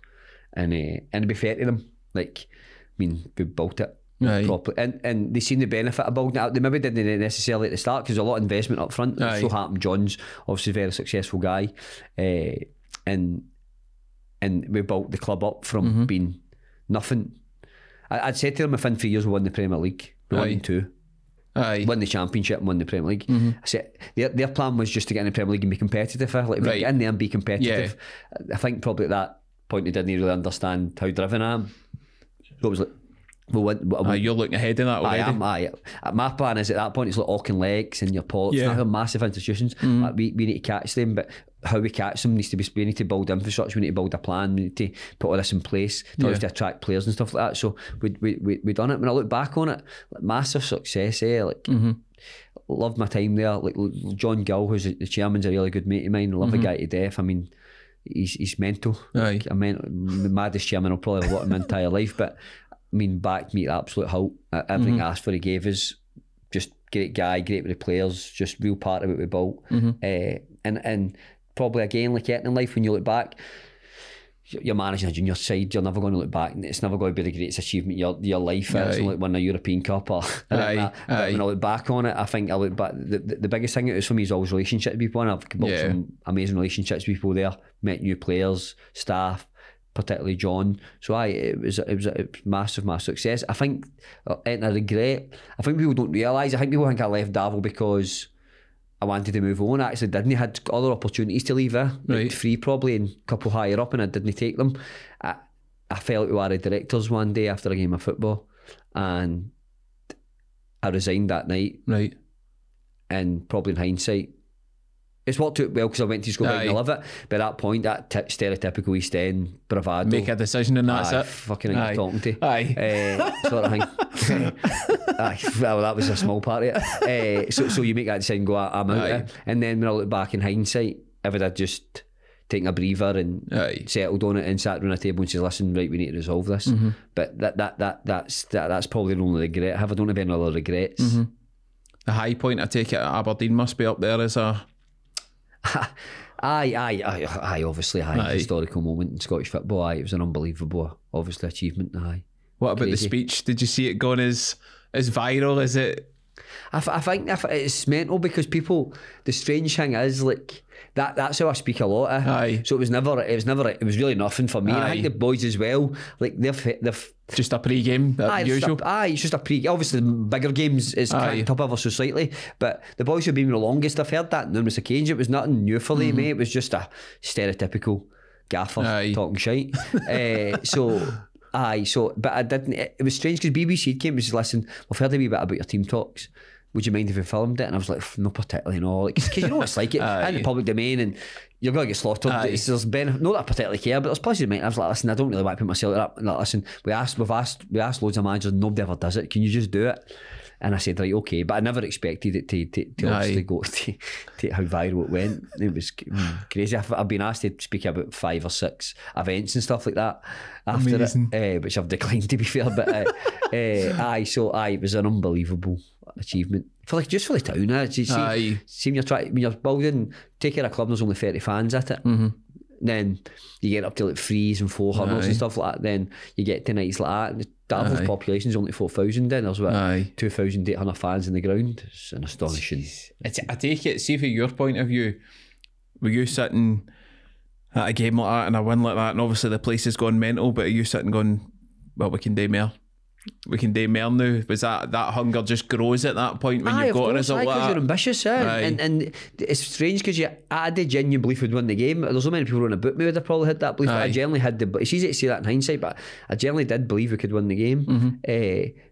and to be fair to them, like, I mean, we built it properly, and they seen the benefit of building it out. They maybe didn't necessarily at the start because a lot of investment up front. So happened, John's obviously a very successful guy, and we built the club up from being nothing. I'd said to them, within 3 years we won the Premier League, we won 2, won the Championship and won the Premier League. I said their plan was just to get in the Premier League and be competitive, like get in there and be competitive. I think probably at that point they didn't really understand how driven I am. So it was like, you're looking ahead in that already. My plan is at that point it's like Auckland Legs and your Ports, they're massive institutions. Like we need to catch them, but how we catch them needs to be, we need to build infrastructure, we need to build a plan, we need to put all this in place to attract players and stuff like that. So we done it. When I look back on it, like, massive success, like loved my time there. Like John Gill, who's the chairman's a really good mate of mine, love the guy to death. I mean, he's mental. Like, the maddest chairman I'll probably have worked in my entire life, but I mean, backed me to absolute halt. Everything I asked for he gave us. Just great guy, great with the players, just real part of it we built. And probably again, like anything in life, when you look back, you're managing a junior side, you're never going to look back and it's never going to be the greatest achievement of your life. It's like winning a European Cup or but when I look back on it, I think I look back, the biggest thing it was for me is always relationships with people, and I've built some amazing relationships with people there, met new players, staff, particularly John. So it was a massive success. I think, and I regret, I think people don't realise, I think people think I left Darvel because I wanted to move on. I actually didn't. I had other opportunities to leave there, like 3 probably, and a couple higher up, and I didn't take them. I fell to our directors one day after a game of football, and I resigned that night. And probably in hindsight, it's worked out well because I went to school and I love it. But at that point, that stereotypical East End bravado, make a decision and that's it. Fucking you're talking to. Sort of thing. Well, that was a small part of it. So you make that decision, go, I'm out of it. And then when I look back in hindsight, if I'd just taken a breather and settled on it and sat around a table and said, listen, right, we need to resolve this. But that's probably the only regret I have. I don't have any other regrets. The high point, I take it, at Aberdeen must be up there as a... Obviously, historical moment in Scottish football. It was an unbelievable, obviously, achievement. What about the speech? Did you see it going as viral as it? I think it's mental because people. The strange thing is, like, that's how I speak a lot. So it was really nothing for me. I think the boys as well. Like they've just a pre-game, usual. It's just a pre. Obviously, the bigger games is cranked up ever so slightly, but the boys who've been the longest, I've heard that numerous occasions. It was nothing new for them, mate. It was just a stereotypical gaffer talking shite. But I didn't. It was strange because BBC came and said, "Listen, we've heard a wee bit about your team talks. Would you mind if we filmed it?" And I was like, no, particularly, no. Because you know what it's like, in the public domain, and you're going to get slaughtered. There's benefit, not that I particularly care, but there's pluses, mate. I was like, listen, I don't really want to put myself up. Like, listen, we've asked loads of managers, nobody ever does it. Can you just do it? And I said, right, okay. But I never expected it to obviously go to how viral it went. It was crazy. I've been asked to speak about 5 or 6 events and stuff like that after it, which I've declined, to be fair. But it was an unbelievable achievement for the town. See when you're building, take care of a club, there's only 30 fans at it. Then you get up to like 3s and 4 hurdles and stuff like that. Then you get to nights like that. And Darvel's population is only 4,000. Then there's about 2,800 fans in the ground. It's an astonishing. I take it. See, from your point of view, were you sitting at a game like that and a win like that, and obviously the place has gone mental, but are you sitting going, well, we can do more? we can do more now? Was that hunger just grows at that point when you've got a result like that? You're ambitious, and it's strange because I had the genuine belief we'd win the game. There's so many people running about me would have probably had that belief. I generally had it's easy to say that in hindsight, but I generally did believe we could win the game.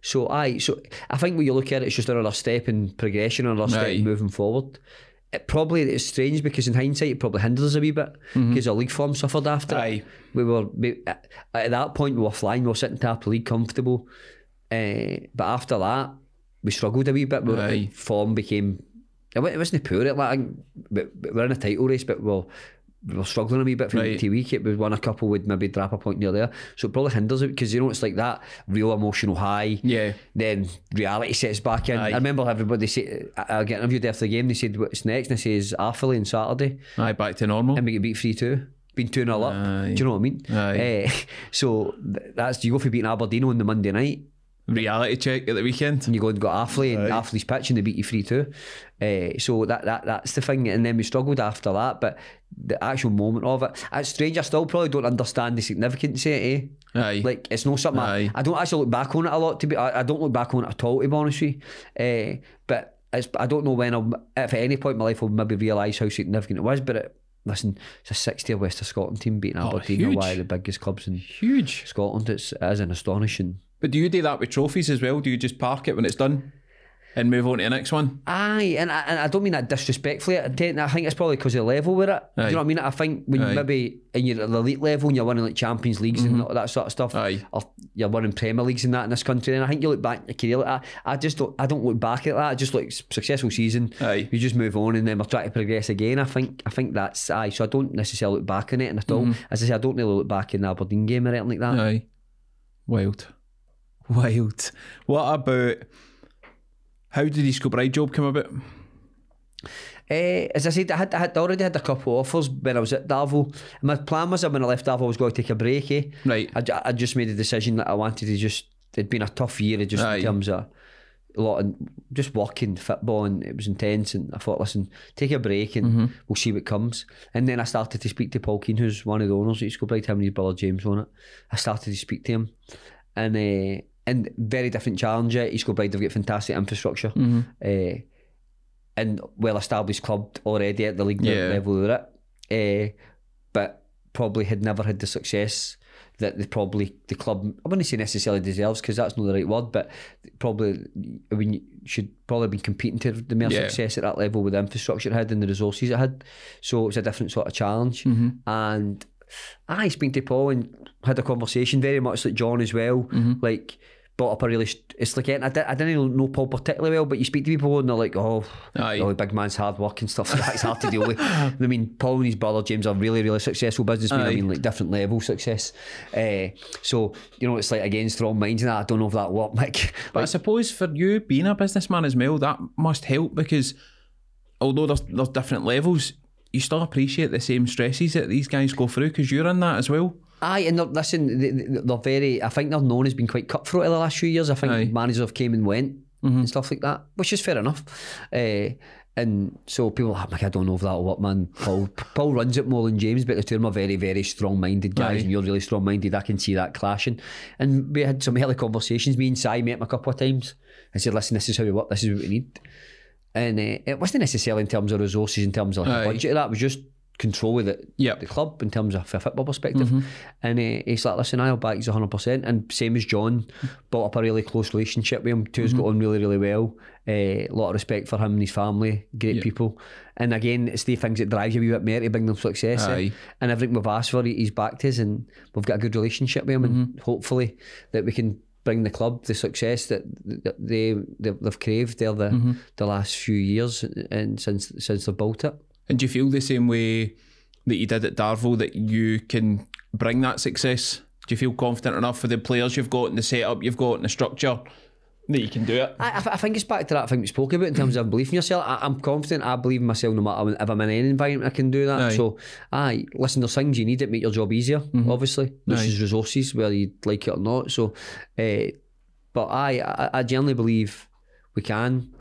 So I think when you look at it, it's just another step in progression, another step in moving forward. It probably is strange because in hindsight it probably hindered us a wee bit because our league form suffered after it. At that point we were flying, we were sitting top of the league comfortable, but after that we struggled a wee bit. Form became, it wasn't poor at that. We're in a title race, but we were struggling a wee bit from week to week. It was one a couple would maybe drop a point near there, so it probably hinders it because it's like that real emotional high, then reality sets back in. I remember everybody say, I get interviewed after the game, they said what's next, and I says Arthurley on Saturday, back to normal, and we get beat 3-2, been 2-0 up. Do you know what I mean? So that's, you go for beating Aberdeen on the Monday night, reality check at the weekend, and you go and got Arthurley and Arthurley's pitch and they beat you 3-2. So that's the thing, and then we struggled after that. But the actual moment of it, it's strange. I still probably don't understand the significance of it. Like it's not something I don't actually look back on it a lot. I don't look back on it at all, to be honest with you. But I don't know when if at any point in my life I'll maybe realise how significant it was. But listen, it's a 60th West of Scotland team beating Aberdeen, one of the biggest clubs in Scotland. It is an astonishing. But do you do that with trophies as well? Do you just park it when it's done and move on to the next one? And I don't mean that disrespectfully. I think it's probably because of the level with it. Do you know what I mean? I think when you maybe in your elite level and you're winning like Champions Leagues and all that sort of stuff, or you're winning Premier Leagues and that in this country, and I think you look back at your career like that. I don't look back at that. I just like successful season. You just move on and then we're trying to progress again. I think that's so I don't necessarily look back on it at all. As I say, I don't really look back in the Aberdeen game or anything like that. Wild. What about, how did the East Kilbride job come about? As I said, I already had a couple of offers when I was at Darvel. My plan was that when I left Darvel I was going to take a break. I just made a decision that I wanted to it'd been a tough year in terms of a lot of just working football, and it was intense, and I thought, listen, take a break and we'll see what comes. And then I started to speak to Paul Keane, who's one of the owners at East Kilbride, him and his brother James on it. I started to speak to him, and very different challenge. East Kilbride have got fantastic infrastructure, and well-established club already at the league level they're at, but probably had never had the success that the club, I wouldn't say necessarily deserves, because that's not the right word, but probably should probably be competing to the more success at that level with the infrastructure it had and the resources it had. So it was a different sort of challenge. And I speak to Paul and had a conversation, very much like John as well, like brought up a really, it's like, I didn't know Paul particularly well, but you speak to people and they're like, the big man's hard work and stuff like that, it's hard to deal with. I mean, Paul and his brother James are really, really successful businessmen. I mean, like different level success. So, it's like, again, strong minds and that. I don't know if that worked, Mick. But I suppose for you, being a businessman as well, that must help, because although there's different levels, you still appreciate the same stresses that these guys go through, because you're in that as well. And they're very, I think they're known as being quite cutthroat in the last few years. I think managers have came and went and stuff like that, which is fair enough. And so people are like, I don't know if that'll work, man. Paul runs it more than James, but the two of them are very, very strong-minded guys, and you're really strong-minded. I can see that clashing. And we had some early conversations. Me and Si met him a couple of times. I said, listen, this is how we work, this is what we need. And it wasn't necessarily in terms of resources, in terms of like a budget of that. It was just control of the club in terms of a football perspective. And he's like, listen, I'll back you 100%. And same as John, built up a really close relationship with him. Two's got on really, really well. A lot of respect for him and his family, great people. And again, it's the things that drive you a wee bit more to bring them success. And everything we've asked for, he's backed us, and we've got a good relationship with him, and hopefully that we can bring the club the success that they've craved there the last few years and since they built it. And do you feel the same way that you did at Darvel, that you can bring that success? Do you feel confident enough for the players you've got and the setup you've got and the structure that you can do it? I think it's back to that thing we spoke about in terms of belief in yourself. I'm confident, I believe in myself no matter if I'm in any environment I can do that. So listen, there's things you need that make your job easier, obviously. There's resources, whether you like it or not. So but I generally believe we can.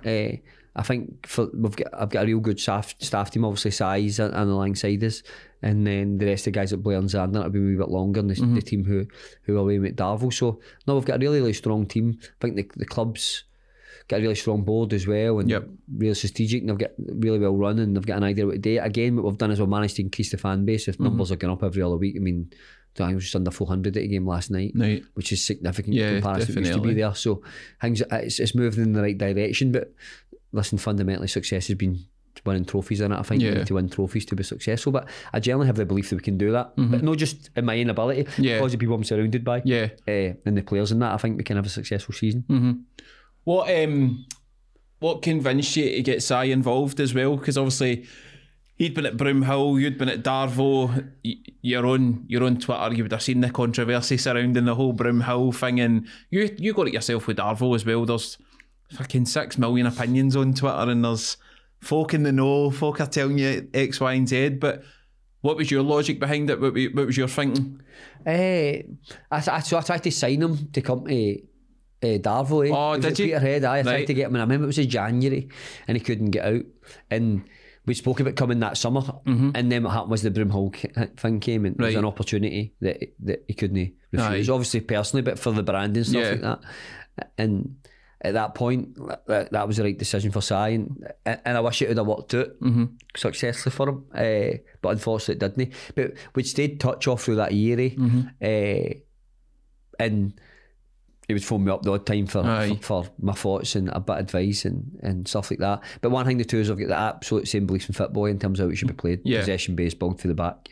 I think I've got a real good staff team. Obviously, Si's and alongside us, and then the rest of the guys at Blair and Zander have been a wee bit longer. And the team who are away with Darvel. So no, we've got a really strong team. I think the club's got a really strong board as well, and really strategic, and they've got really well run, and they've got an idea what to do. Again, what we've done is we've managed to increase the fan base. If numbers are going up every other week, I mean, I think it was just under 400 at a game last night, which is significant in comparison to what used to be there. So things it's moving in the right direction. But listen, fundamentally, success has been winning trophies in it. I think you need to win trophies to be successful. But I generally have the belief that we can do that, but not just in my inability, because of the people I'm surrounded by, and the players in that. I think we can have a successful season. What convinced you to get Si involved as well? Because obviously he'd been at Broomhill, you'd been at Darvel. You're on Twitter, you would have seen the controversy surrounding the whole Broomhill thing, and you got it yourself with Darvel as well. There's fucking 6 million opinions on Twitter, and there's folk in the know, folk are telling you X, Y and Z. But what was your logic behind it? What was your thinking? I tried to sign him to come to Darvel. Oh, did you? Peterhead. I tried to get him in. I remember it was in January and he couldn't get out, and we spoke about coming that summer, and then what happened was the Broomhill thing came, and it was an opportunity that he couldn't refuse, obviously personally, but for the brand and stuff like that. And at that point, that was the right decision for Si, and I wish it would have worked out successfully for him, but unfortunately it didn't. But we stayed touch off through that year, and he would phone me up the odd time for my thoughts and a bit of advice and stuff like that. But one thing the two of us have got the absolute same beliefs in football in terms of how it should be played, possession based, ball to the back,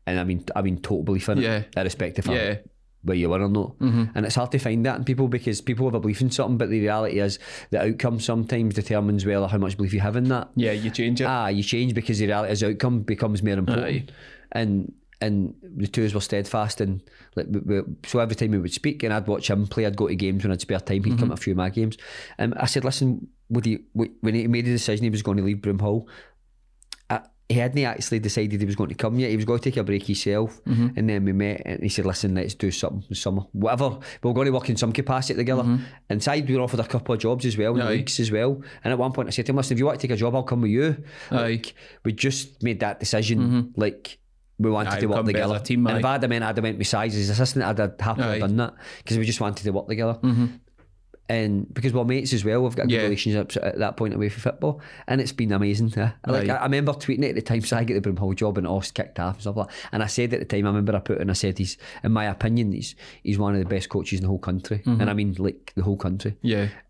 and I mean total belief in it, irrespective of where you were or not. And it's hard to find that in people, because people have a belief in something, but the reality is the outcome sometimes determines whether how much belief you have in that. You change it. You change, because the reality is the outcome becomes more important. And the two of us were steadfast, and so every time we would speak, and I'd watch him play, I'd go to games when I'd spare time, he'd come to a few of my games, and I said, listen, when he made the decision he was going to leave Broomhill, he hadn't actually decided he was going to come yet. He was going to take a break himself, and then we met, and he said, listen, let's do something this summer, whatever, we were going to work in some capacity together. And side we were offered a couple of jobs as well, in leagues as well, and at one point I said to him, listen, if you want to take a job, I'll come with you. We just made that decision, we wanted to work together, team, and if I'd have went with Si as his assistant, I'd have happily done that, because we just wanted to work together. And because we're mates as well, we've got good relationships at that point away from football, and it's been amazing. I remember tweeting it at the time, Si got the Broomhill job and Ost kicked off and stuff like that, and I said at the time, I remember I put it and I said, in my opinion, he's one of the best coaches in the whole country, and I mean like the whole country.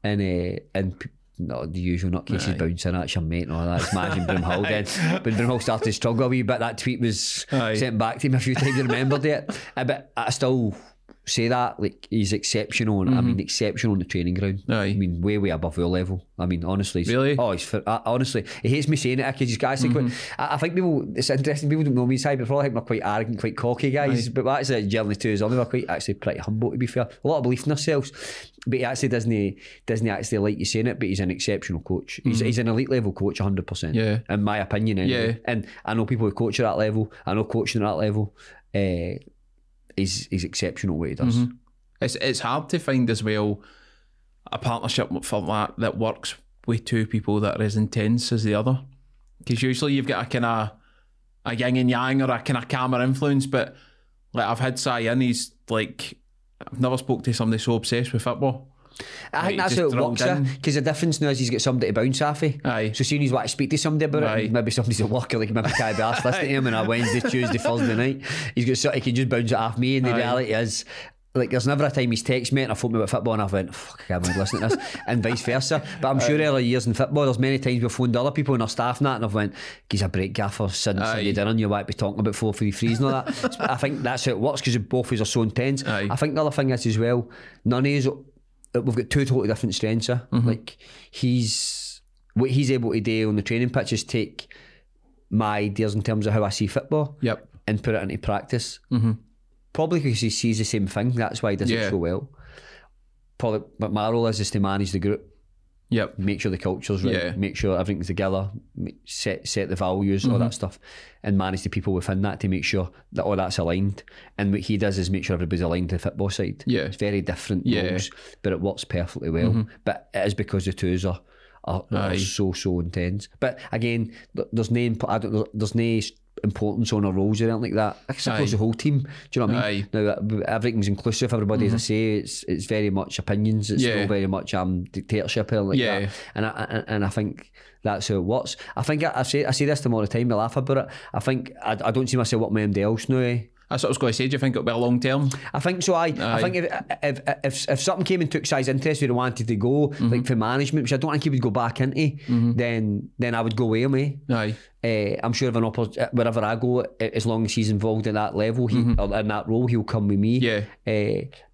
And not the usual nutcases bouncing at your mate and all that. It's imagine Broomhill then. When Broomhill started to struggle a wee bit, that tweet was sent back to him a few times. I remembered it, but I still say that, like, he's exceptional. I mean, exceptional on the training ground. I mean, way above our level. I mean, honestly, really. Honestly, he hates me saying it, because he's got I think people, it's interesting, people don't know me side before. I think we're quite arrogant, quite cocky guys, but that's generally too. We're quite actually pretty humble, to be fair. A lot of belief in ourselves, but he actually doesn't actually like you saying it. But he's an exceptional coach. He's an elite level coach, 100%. In my opinion, anyway. And I know people who coach at that level. I know coaching at that level. He's exceptional what he does. It's hard to find as well a partnership for that works with two people that are as intense as the other, because usually you've got a kind of a yin and yang, or a kind of calmer influence. But like, I've had Si in, he's like, I've never spoke to somebody so obsessed with football. I think that's how it works, because the difference now is he's got somebody to bounce off of. So soon he's want to speak to somebody about it, maybe somebody's at work, or like maybe Kai Bass listening to him on a Wednesday, Tuesday, Thursday night, he's got something, he can just bounce it off me. And the reality is, like, there's never a time he's texted me and I phoned me about football and I've went, fuck, I can't listen to this, and vice versa. But I'm sure earlier years in football, there's many times we've phoned other people in our staff and that, and I've went, he's a break gaffer since Sunday dinner, and you want to be talking about 4-3-3s and all that. I think that's how it works, because both of us are so intense. I think the other thing is as well, none of us, we've got two totally different strengths. Like, what he's able to do on the training pitch is take my ideas in terms of how I see football and put it into practice. Probably because he sees the same thing, that's why he does it so well. Probably, but my role is to manage the group. Make sure the culture's right, make sure everything's together, set the values, all that stuff, and manage the people within that to make sure that all that's aligned. And what he does is make sure everybody's aligned to the football side. It's very different roles, but it works perfectly well. But it is because the two are are so intense. But again, there's no importance on our roles or anything like that. I suppose the whole team. Do you know what I mean? Now everything's inclusive. Everybody, as I say, it's very much opinions. It's not very much dictatorship or anything like that. And I think that's how it works. I think I say this to them all the time. I laugh about it. I think I don't see myself working with anybody else now. That's what I was going to say. Do you think it'll be a long term? I think so. I think if something came and took Si's interest where he wanted to go, like for management, which I don't think he would go back into, then I would go away, mate. I'm sure if wherever I go, as long as he's involved in that level, or in that role, he'll come with me.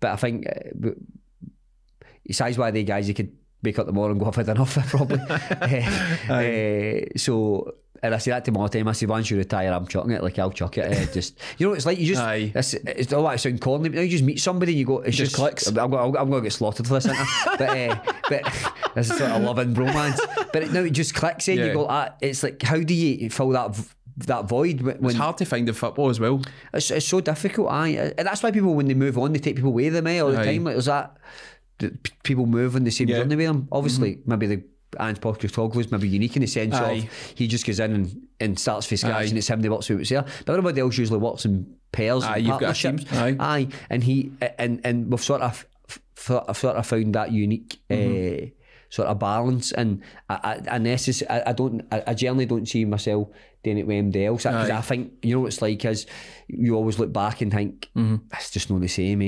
But I think Si's one of the guys you could wake up tomorrow and go, I've had enough, probably. So. And I say that to him all the time. I say, once you retire, I'm chucking it. Like, I'll chuck it. Just, you know, it's like you just, it's all that sound corny, but now you just meet somebody and you go, it just clicks. I'm going to get slaughtered for this, but this is sort of loving bromance. But now it just clicks in. You go, it's like, how do you fill that void? When it's hard to find in football as well. It's so difficult, and that's why people, when they move on, they take people with them all the time. Like, there's that people move on the same journey with them. Obviously, maybe the Ange Postecoglou is maybe unique in the sense of he just goes in and starts from scratch and it's him that works with there. But everybody else usually works in pairs and partnerships. And he and we've sort of found that unique sort of balance. And I generally don't see myself doing it with anybody else, because I think, you know what it's like is you always look back and think it's just not the same,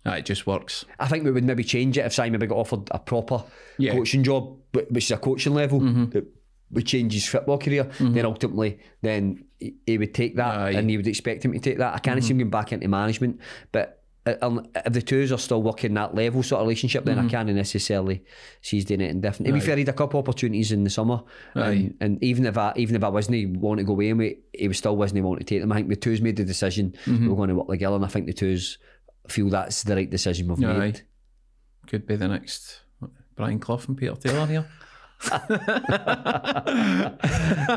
it just works. I think we would maybe change it if Si maybe got offered a proper coaching job, which is a coaching level that would change his football career. Then ultimately, he would take that, and he would expect him to take that. I can't see him going back into management, but if the twos are still working that level sort of relationship, then I can't necessarily see he's doing it indifferent. To be fair, he had a couple of opportunities in the summer, and even if I wasn't wanting to go away, he was still wasn't wanting to take them. I think the twos made the decision we're going to work together, and I think the twos feel that's the right decision we've made. Could be the next Brian Clough and Peter Taylor here. But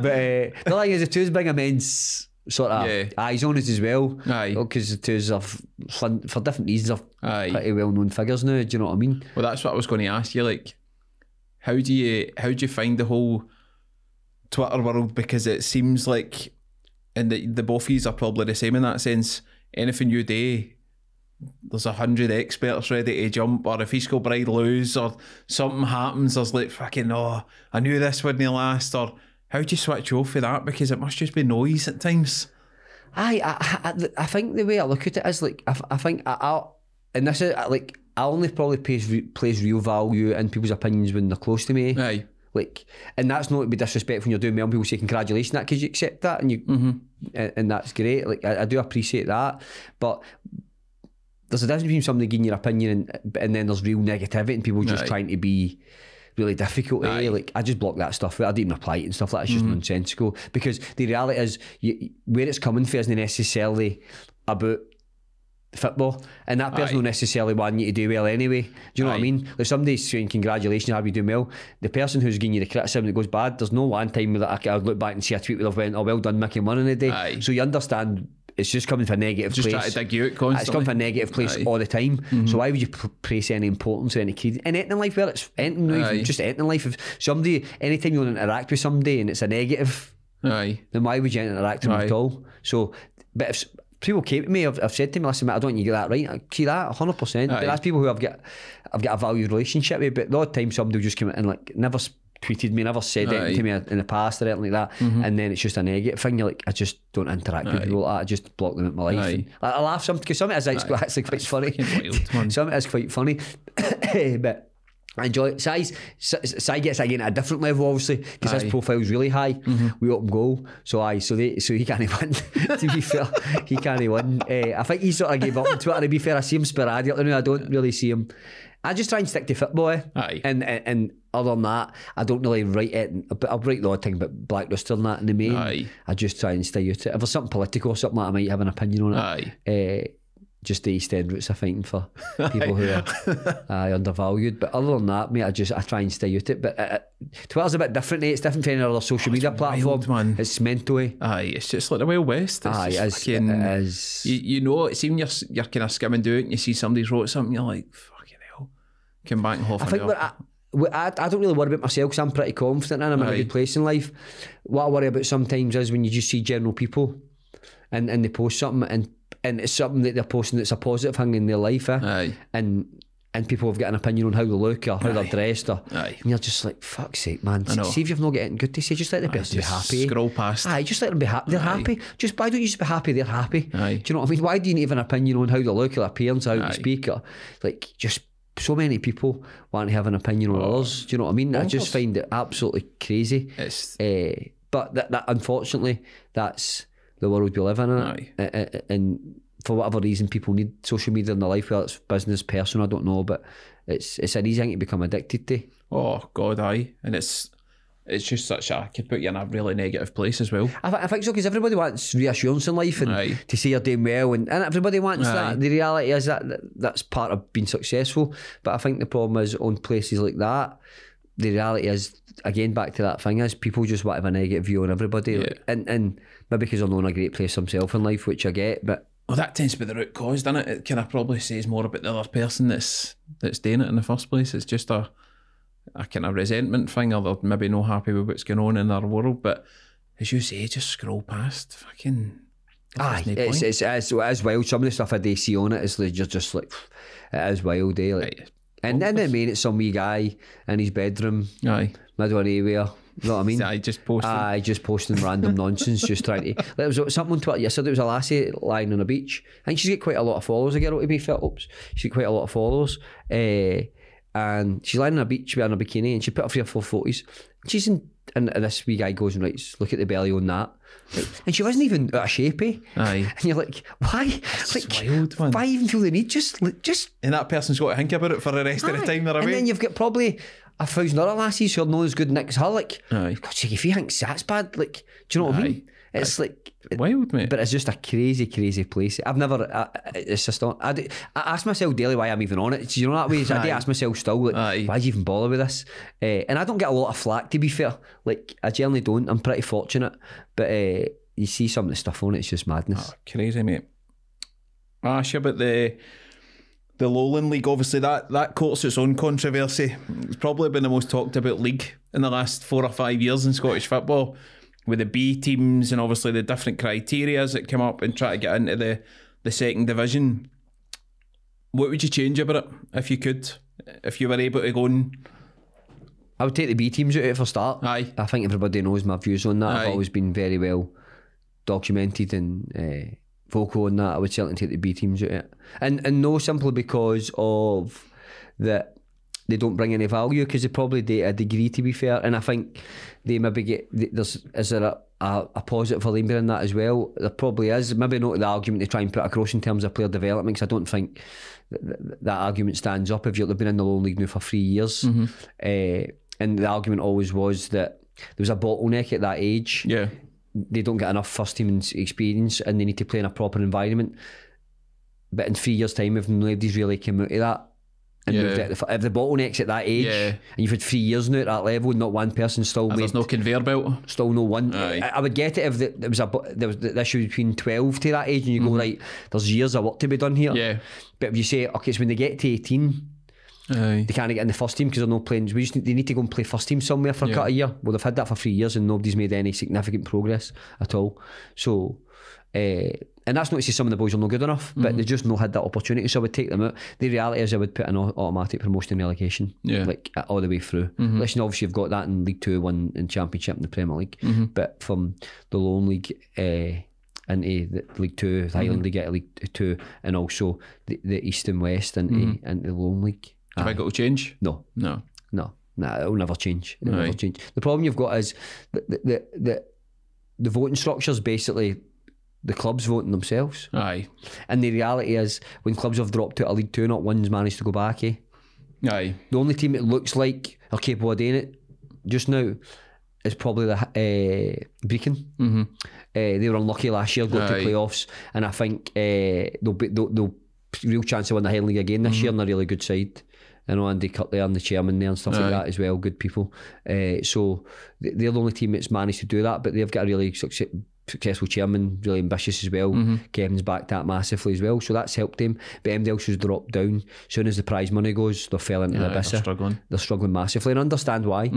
the thing is, the twos bring immense sort of eyes on us as well, because the twos are for different reasons are pretty well known figures now. Do you know what I mean? Well, that's what I was going to ask you. Like, how do you find the whole Twitter world? Because it seems like, and the both of you are probably the same in that sense. Anything you do, there's 100 experts ready to jump, or if East Kilbride lose or something happens, there's like, fucking, I knew this wouldn't last. Or how do you switch off for that? Because it must just be noise at times. I think the way I look at it is like, I think and this is like, I only probably place real value in people's opinions when they're close to me. Like, and that's not to be disrespectful when you're doing well and people say congratulations that, because you accept that and you and that's great. Like, I do appreciate that, but there's a difference between somebody giving your opinion and then there's real negativity and people just trying to be really difficult. Like, I just block that stuff out. I don't even reply to it and stuff like that. It's just nonsensical, because the reality is where it's coming from isn't necessarily about football, and that person don't necessarily want you to do well anyway. Do you know what I mean? Like, somebody's saying congratulations, are you doing well? The person who's giving you the criticism that goes bad, there's no one time that I look back and see a tweet where I've went, well done Mick, and won in a day. So you understand it's just coming from a negative place. Just try to dig you out constantly. It's coming from a negative place all the time. So why would you place any importance or any credence in anything in life? Well, it's anything, just anything in life. If somebody, anytime you want to interact with somebody and it's a negative, then why would you interact with them at all? So, but if people came to me, I've said to me, listen, mate, I don't want you to get that right. I see that 100%. But that's people who I've got a valued relationship with. But the odd time somebody will just come in and like never tweeted me, never said anything to me in the past or anything like that, and then it's just a negative thing. You're like, I just don't interact with people like that. I just block them out of my life. And I laugh sometimes because some of it is actually quite funny. Some of it is quite funny, but I enjoy it. Si gets again at a different level, obviously, because his profile is really high. We open goal, so he can't win. To be fair, he can't win. I think he sort of gave up on Twitter. To be fair, I see him sporadically now. I don't really see him. I just try and stick to football, and other than that, I don't really write it. But I'll write the odd thing about Black Rooster and that in the main. I just try and stay out it. If there's something political or something like, I might have an opinion on it. Just the East End roots are fighting for people who are undervalued. But other than that, mate, I try and stay out it. But Twitter's a bit different. It's different from any other social media platform. Man. It's mental. It's just like the Wild West. It is. You know, it's even you're kind of skimming doing it and you see somebody's wrote something, you're like, fucking hell. Come back and I think I don't really worry about myself because I'm pretty confident and I'm in a good place in life. What I worry about sometimes is when you just see general people and they post something and it's something that they're posting that's a positive thing in their life, and people have got an opinion on how they look or how they're dressed, and you're just like, fuck's sake, man. See if you've not got anything good to say, just let the person be happy. Scroll past. Just let them be happy. They're happy. Why don't you just be happy they're happy? Do you know what I mean? Why do you need to have an opinion on how they look or their appearance, how they speak, or like just so many people want to have an opinion on others. Do you know what I mean? I just find it absolutely crazy. But that unfortunately, that's the world we live in. And for whatever reason, people need social media in their life, whether it's business, personal, I don't know, but it's an easy thing to become addicted to. Oh God, aye. And it's just such a, could put you in a really negative place as well. I think so, because everybody wants reassurance in life and to say you're doing well, and everybody wants that. The reality is that's part of being successful, but I think the problem is on places like that, the reality is, again, back to that thing, is people just want to have a negative view on everybody, and maybe because they're not in a great place themselves in life, which I get, but well, that tends to be the root cause, doesn't it? It kind of probably says more about the other person that's doing it in the first place. It's just a kind of resentment thing, or they're maybe not happy with what's going on in their world. But as you say, just scroll past. Fucking. It's wild. Some of the stuff I do see on it is like, you're just like, it is wild, eh? Like, and then I mean, it's some wee guy in his bedroom, middle of nowhere. You know what I mean? Just posting random nonsense, just trying to. There was something on Twitter yesterday. There was a lassie lying on a beach. I think she's got quite a lot of followers. A girl to be fit. She's got quite a lot of followers. And she's lying on a beach wearing a bikini, and she put up 3 or 4 photos. She's in, and this wee guy goes and writes, "Look at the belly on that." And she wasn't even out of shape, eh? And you're like, why? That's wild, man. Why even feel the need? Just. And that person's got to think about it for the rest of the time they're away. And then you've got probably 1,000 other lassies who are not as good next her. Like, God's sake, if he thinks that's bad, like, do you know what I mean? It's like wild, mate. But it's just a crazy, crazy place. I've never. It's just not. I ask myself daily why I'm even on it. You know that way. I do ask myself still, like, why do you even bother with this? And I don't get a lot of flack, to be fair. Like, I generally don't. I'm pretty fortunate, but you see some of the stuff on it, it's just madness. Crazy, mate. Sure, but the Lowland League, obviously that courts its own controversy. It's probably been the most talked about league in the last 4 or 5 years in Scottish football, with the B teams and obviously the different criteria that come up and try to get into the second division. What would you change about it if you could? If you were able to go on? I would take the B teams out of it for start. I think everybody knows my views on that. I've always been very well documented and vocal on that. I would certainly take the B teams out of it. And no simply because of that they don't bring any value, because they probably do a degree, to be fair, and I think they maybe get, is there a positive for them in that as well? There probably is, maybe not the argument they try and put across in terms of player development, because I don't think that argument stands up if they've been in the Lowland League now for 3 years. And the argument always was that there was a bottleneck at that age. They don't get enough first team experience and they need to play in a proper environment, but in 3 years time, if nobody's really come out of that and moved out, if the bottleneck's at that age and you've had 3 years now at that level and not one person still made, there's no conveyor belt, still no one. I would get it if there was the issue between 12 to that age and you go, right, there's years of work to be done here. But if you say, okay, it's when they get to 18 they can't get in the first team because they're not playing, they need to go and play first team somewhere for a cut of year. Well, they've had that for 3 years and nobody's made any significant progress at all. So and that's not to say some of the boys are not good enough, but they just not had that opportunity, so I would take them out. The reality is I would put an automatic promotion and relegation, like all the way through. Listen, obviously you've got that in League 2, 1 in Championship and the Premier League, but from the Lowland League into the League 2, the Highland League into League 2, and also the East and West into the Lowland League. Have I got to change? No, it'll never change. Never change. The problem you've got is the voting structure's basically the clubs voting themselves. And the reality is, when clubs have dropped out of League 2, not one's managed to go back. The only team it looks like are capable of doing it just now is probably the Brecon. They were unlucky last year, got to playoffs, and I think they'll real chance to win the Highland League again this year, and a really good side. I know Andy Cut there and the chairman there and stuff like that as well, good people. So they're the only team that's managed to do that, but they've got a really successful chairman, really ambitious as well. Kevin's backed that massively as well, so that's helped him. But MD Elsh's dropped down. As soon as the prize money goes, they fell into the abyss. They're struggling massively, and I understand why.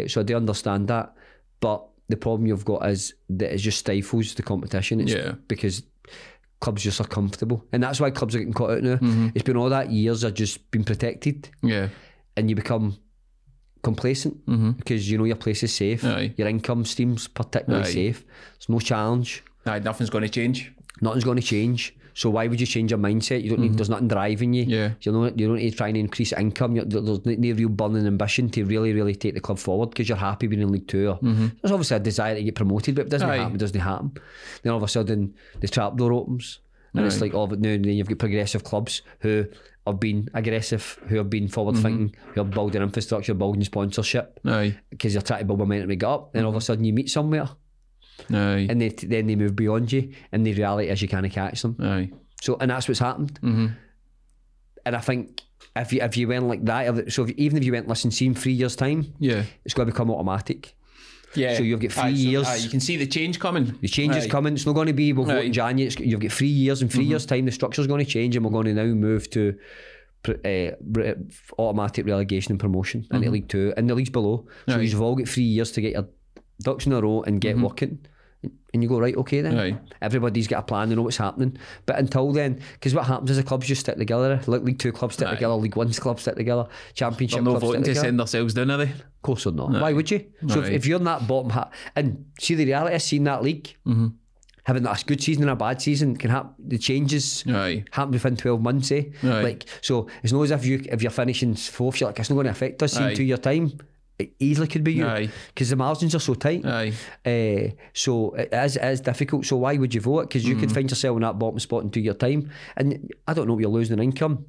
So I do understand that, but the problem you've got is that it just stifles the competition. It's because clubs just are comfortable, and that's why clubs are getting caught out now. It's been all that years of just been protected, and you become complacent because you know your place is safe. Your income stream's particularly safe. There's no challenge. Nothing's going to change. Nothing's going to change. So why would you change your mindset? You don't need. There's nothing driving you. You don't need to try and increase income. There's no real burning ambition to really take the club forward because you're happy being in League Two. There's obviously a desire to get promoted, but if it doesn't happen, it doesn't happen. Then all of a sudden the trapdoor opens, and it's like, oh, but now then you've got progressive clubs who have been aggressive, who have been forward thinking, who are building infrastructure, building sponsorship, because you're trying to build momentum to get up. Then all of a sudden you meet somewhere. And then they move beyond you, and the reality is you can't catch them. So, and that's what's happened. And I think if you went like that, so even if you went, listen, see in 3 years' time, it's going to become automatic. So you've got 3 years. You can see the change coming. The change is coming. It's not going to be we'll vote in January. You've got 3 years. In 3 years' time, the structure's going to change, and we're going to now move to automatic relegation and promotion into League Two and the leagues below. So you've all got 3 years to get your ducks in a row and get working. And you go, right, okay then. Everybody's got a plan, they know what's happening. But until then, because what happens is the clubs just stick together. League Two clubs stick together, League One's clubs stick together, Championship clubs stick together. They're not voting to send themselves down, are they? Of course they're not. Why would you? So if you're in that bottom half, and see the reality is seeing that league, having a good season and a bad season can happen. The changes happen within 12 months, Like, so it's not as if you're finishing fourth, you're like, it's not going to affect us in 2 year time. It easily could be you, because the margins are so tight. So it is difficult. So why would you vote? Because you could find yourself in that bottom spot in 2 year time, and I don't know what you're losing in income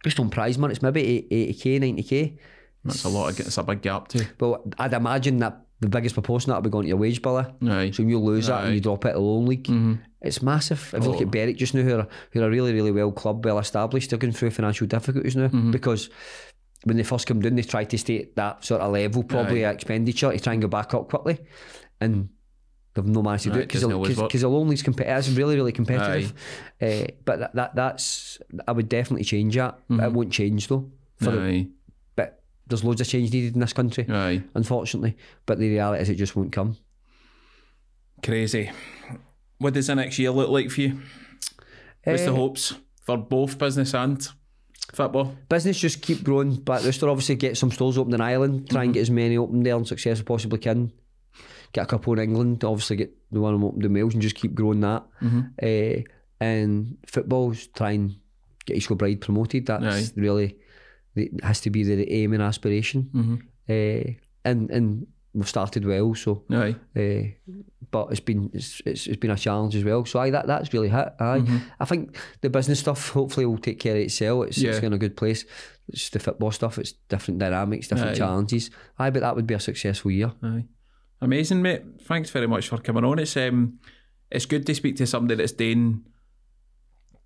just on prize money. It's maybe 80k, 90k. That's a lot. It's a big gap too. But I'd imagine that the biggest proportion of that will be going to your wage bill. So when you lose that and you drop it to the loan league, it's massive. If you look at Berwick just now, who are a really, really well club, well established, they're going through financial difficulties now because when they first come down, they try to stay at that sort of level, probably expenditure, to try and go back up quickly, and they've no managed to do it because the loan league's it's really, really competitive. But that's I would definitely change that. It won't change though. But there's loads of change needed in this country, unfortunately. But the reality is it just won't come. Crazy. What does the next year look like for you? What's the hopes for both business and football? Business, just keep growing. Black Rooster obviously get some stores open in Ireland, try and get as many open there and success as possibly can. Get a couple in England, obviously get the one open in Wales and just keep growing that. And footballs, try and get East Kilbride promoted. That's really, it has to be the aim and aspiration. And we've started well, so but it's been a challenge as well. So that's really hit. I think the business stuff hopefully will take care of itself. It's in a good place. It's just the football stuff. It's different dynamics, different challenges. But that would be a successful year. Amazing, mate. Thanks very much for coming on. It's good to speak to somebody that's doing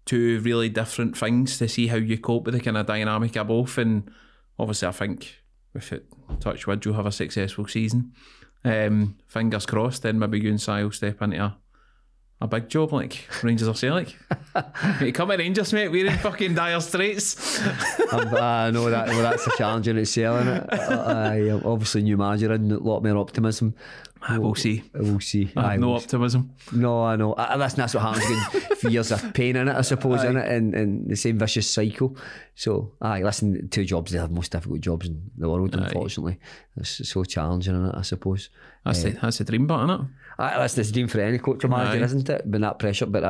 two really different things to see how you cope with the kind of dynamic of both. And obviously, I think with it, touch wood, you'll have a successful season. Fingers crossed, then maybe you and Si will step into a big job like Rangers or Celtic. Mate, come at Rangers, mate, we're in fucking dire straits. I know that. Well, that's a challenge in itself, isn't it? Obviously new manager and a lot more optimism. We'll see. I have no optimism. No, I know. That's what happens when years of pain in it, I suppose, in it, and the same vicious cycle. So, listen, 2 jobs, they're the most difficult jobs in the world, unfortunately. It's so challenging, in it, I suppose. That's the dream bit, isn't it? That's the dream for any coach or manager, isn't it? But that pressure, but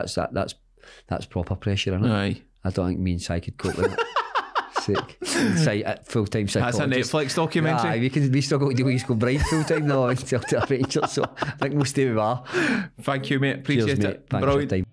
that's proper pressure, isn't it? I don't think me and Si could cope with it. Full-time psychologist. That's a Netflix documentary. We still got to do East Kilbride full-time now until Rangers, so I think we'll stay with that. Thank you, mate. Appreciate it. Thanks for your time.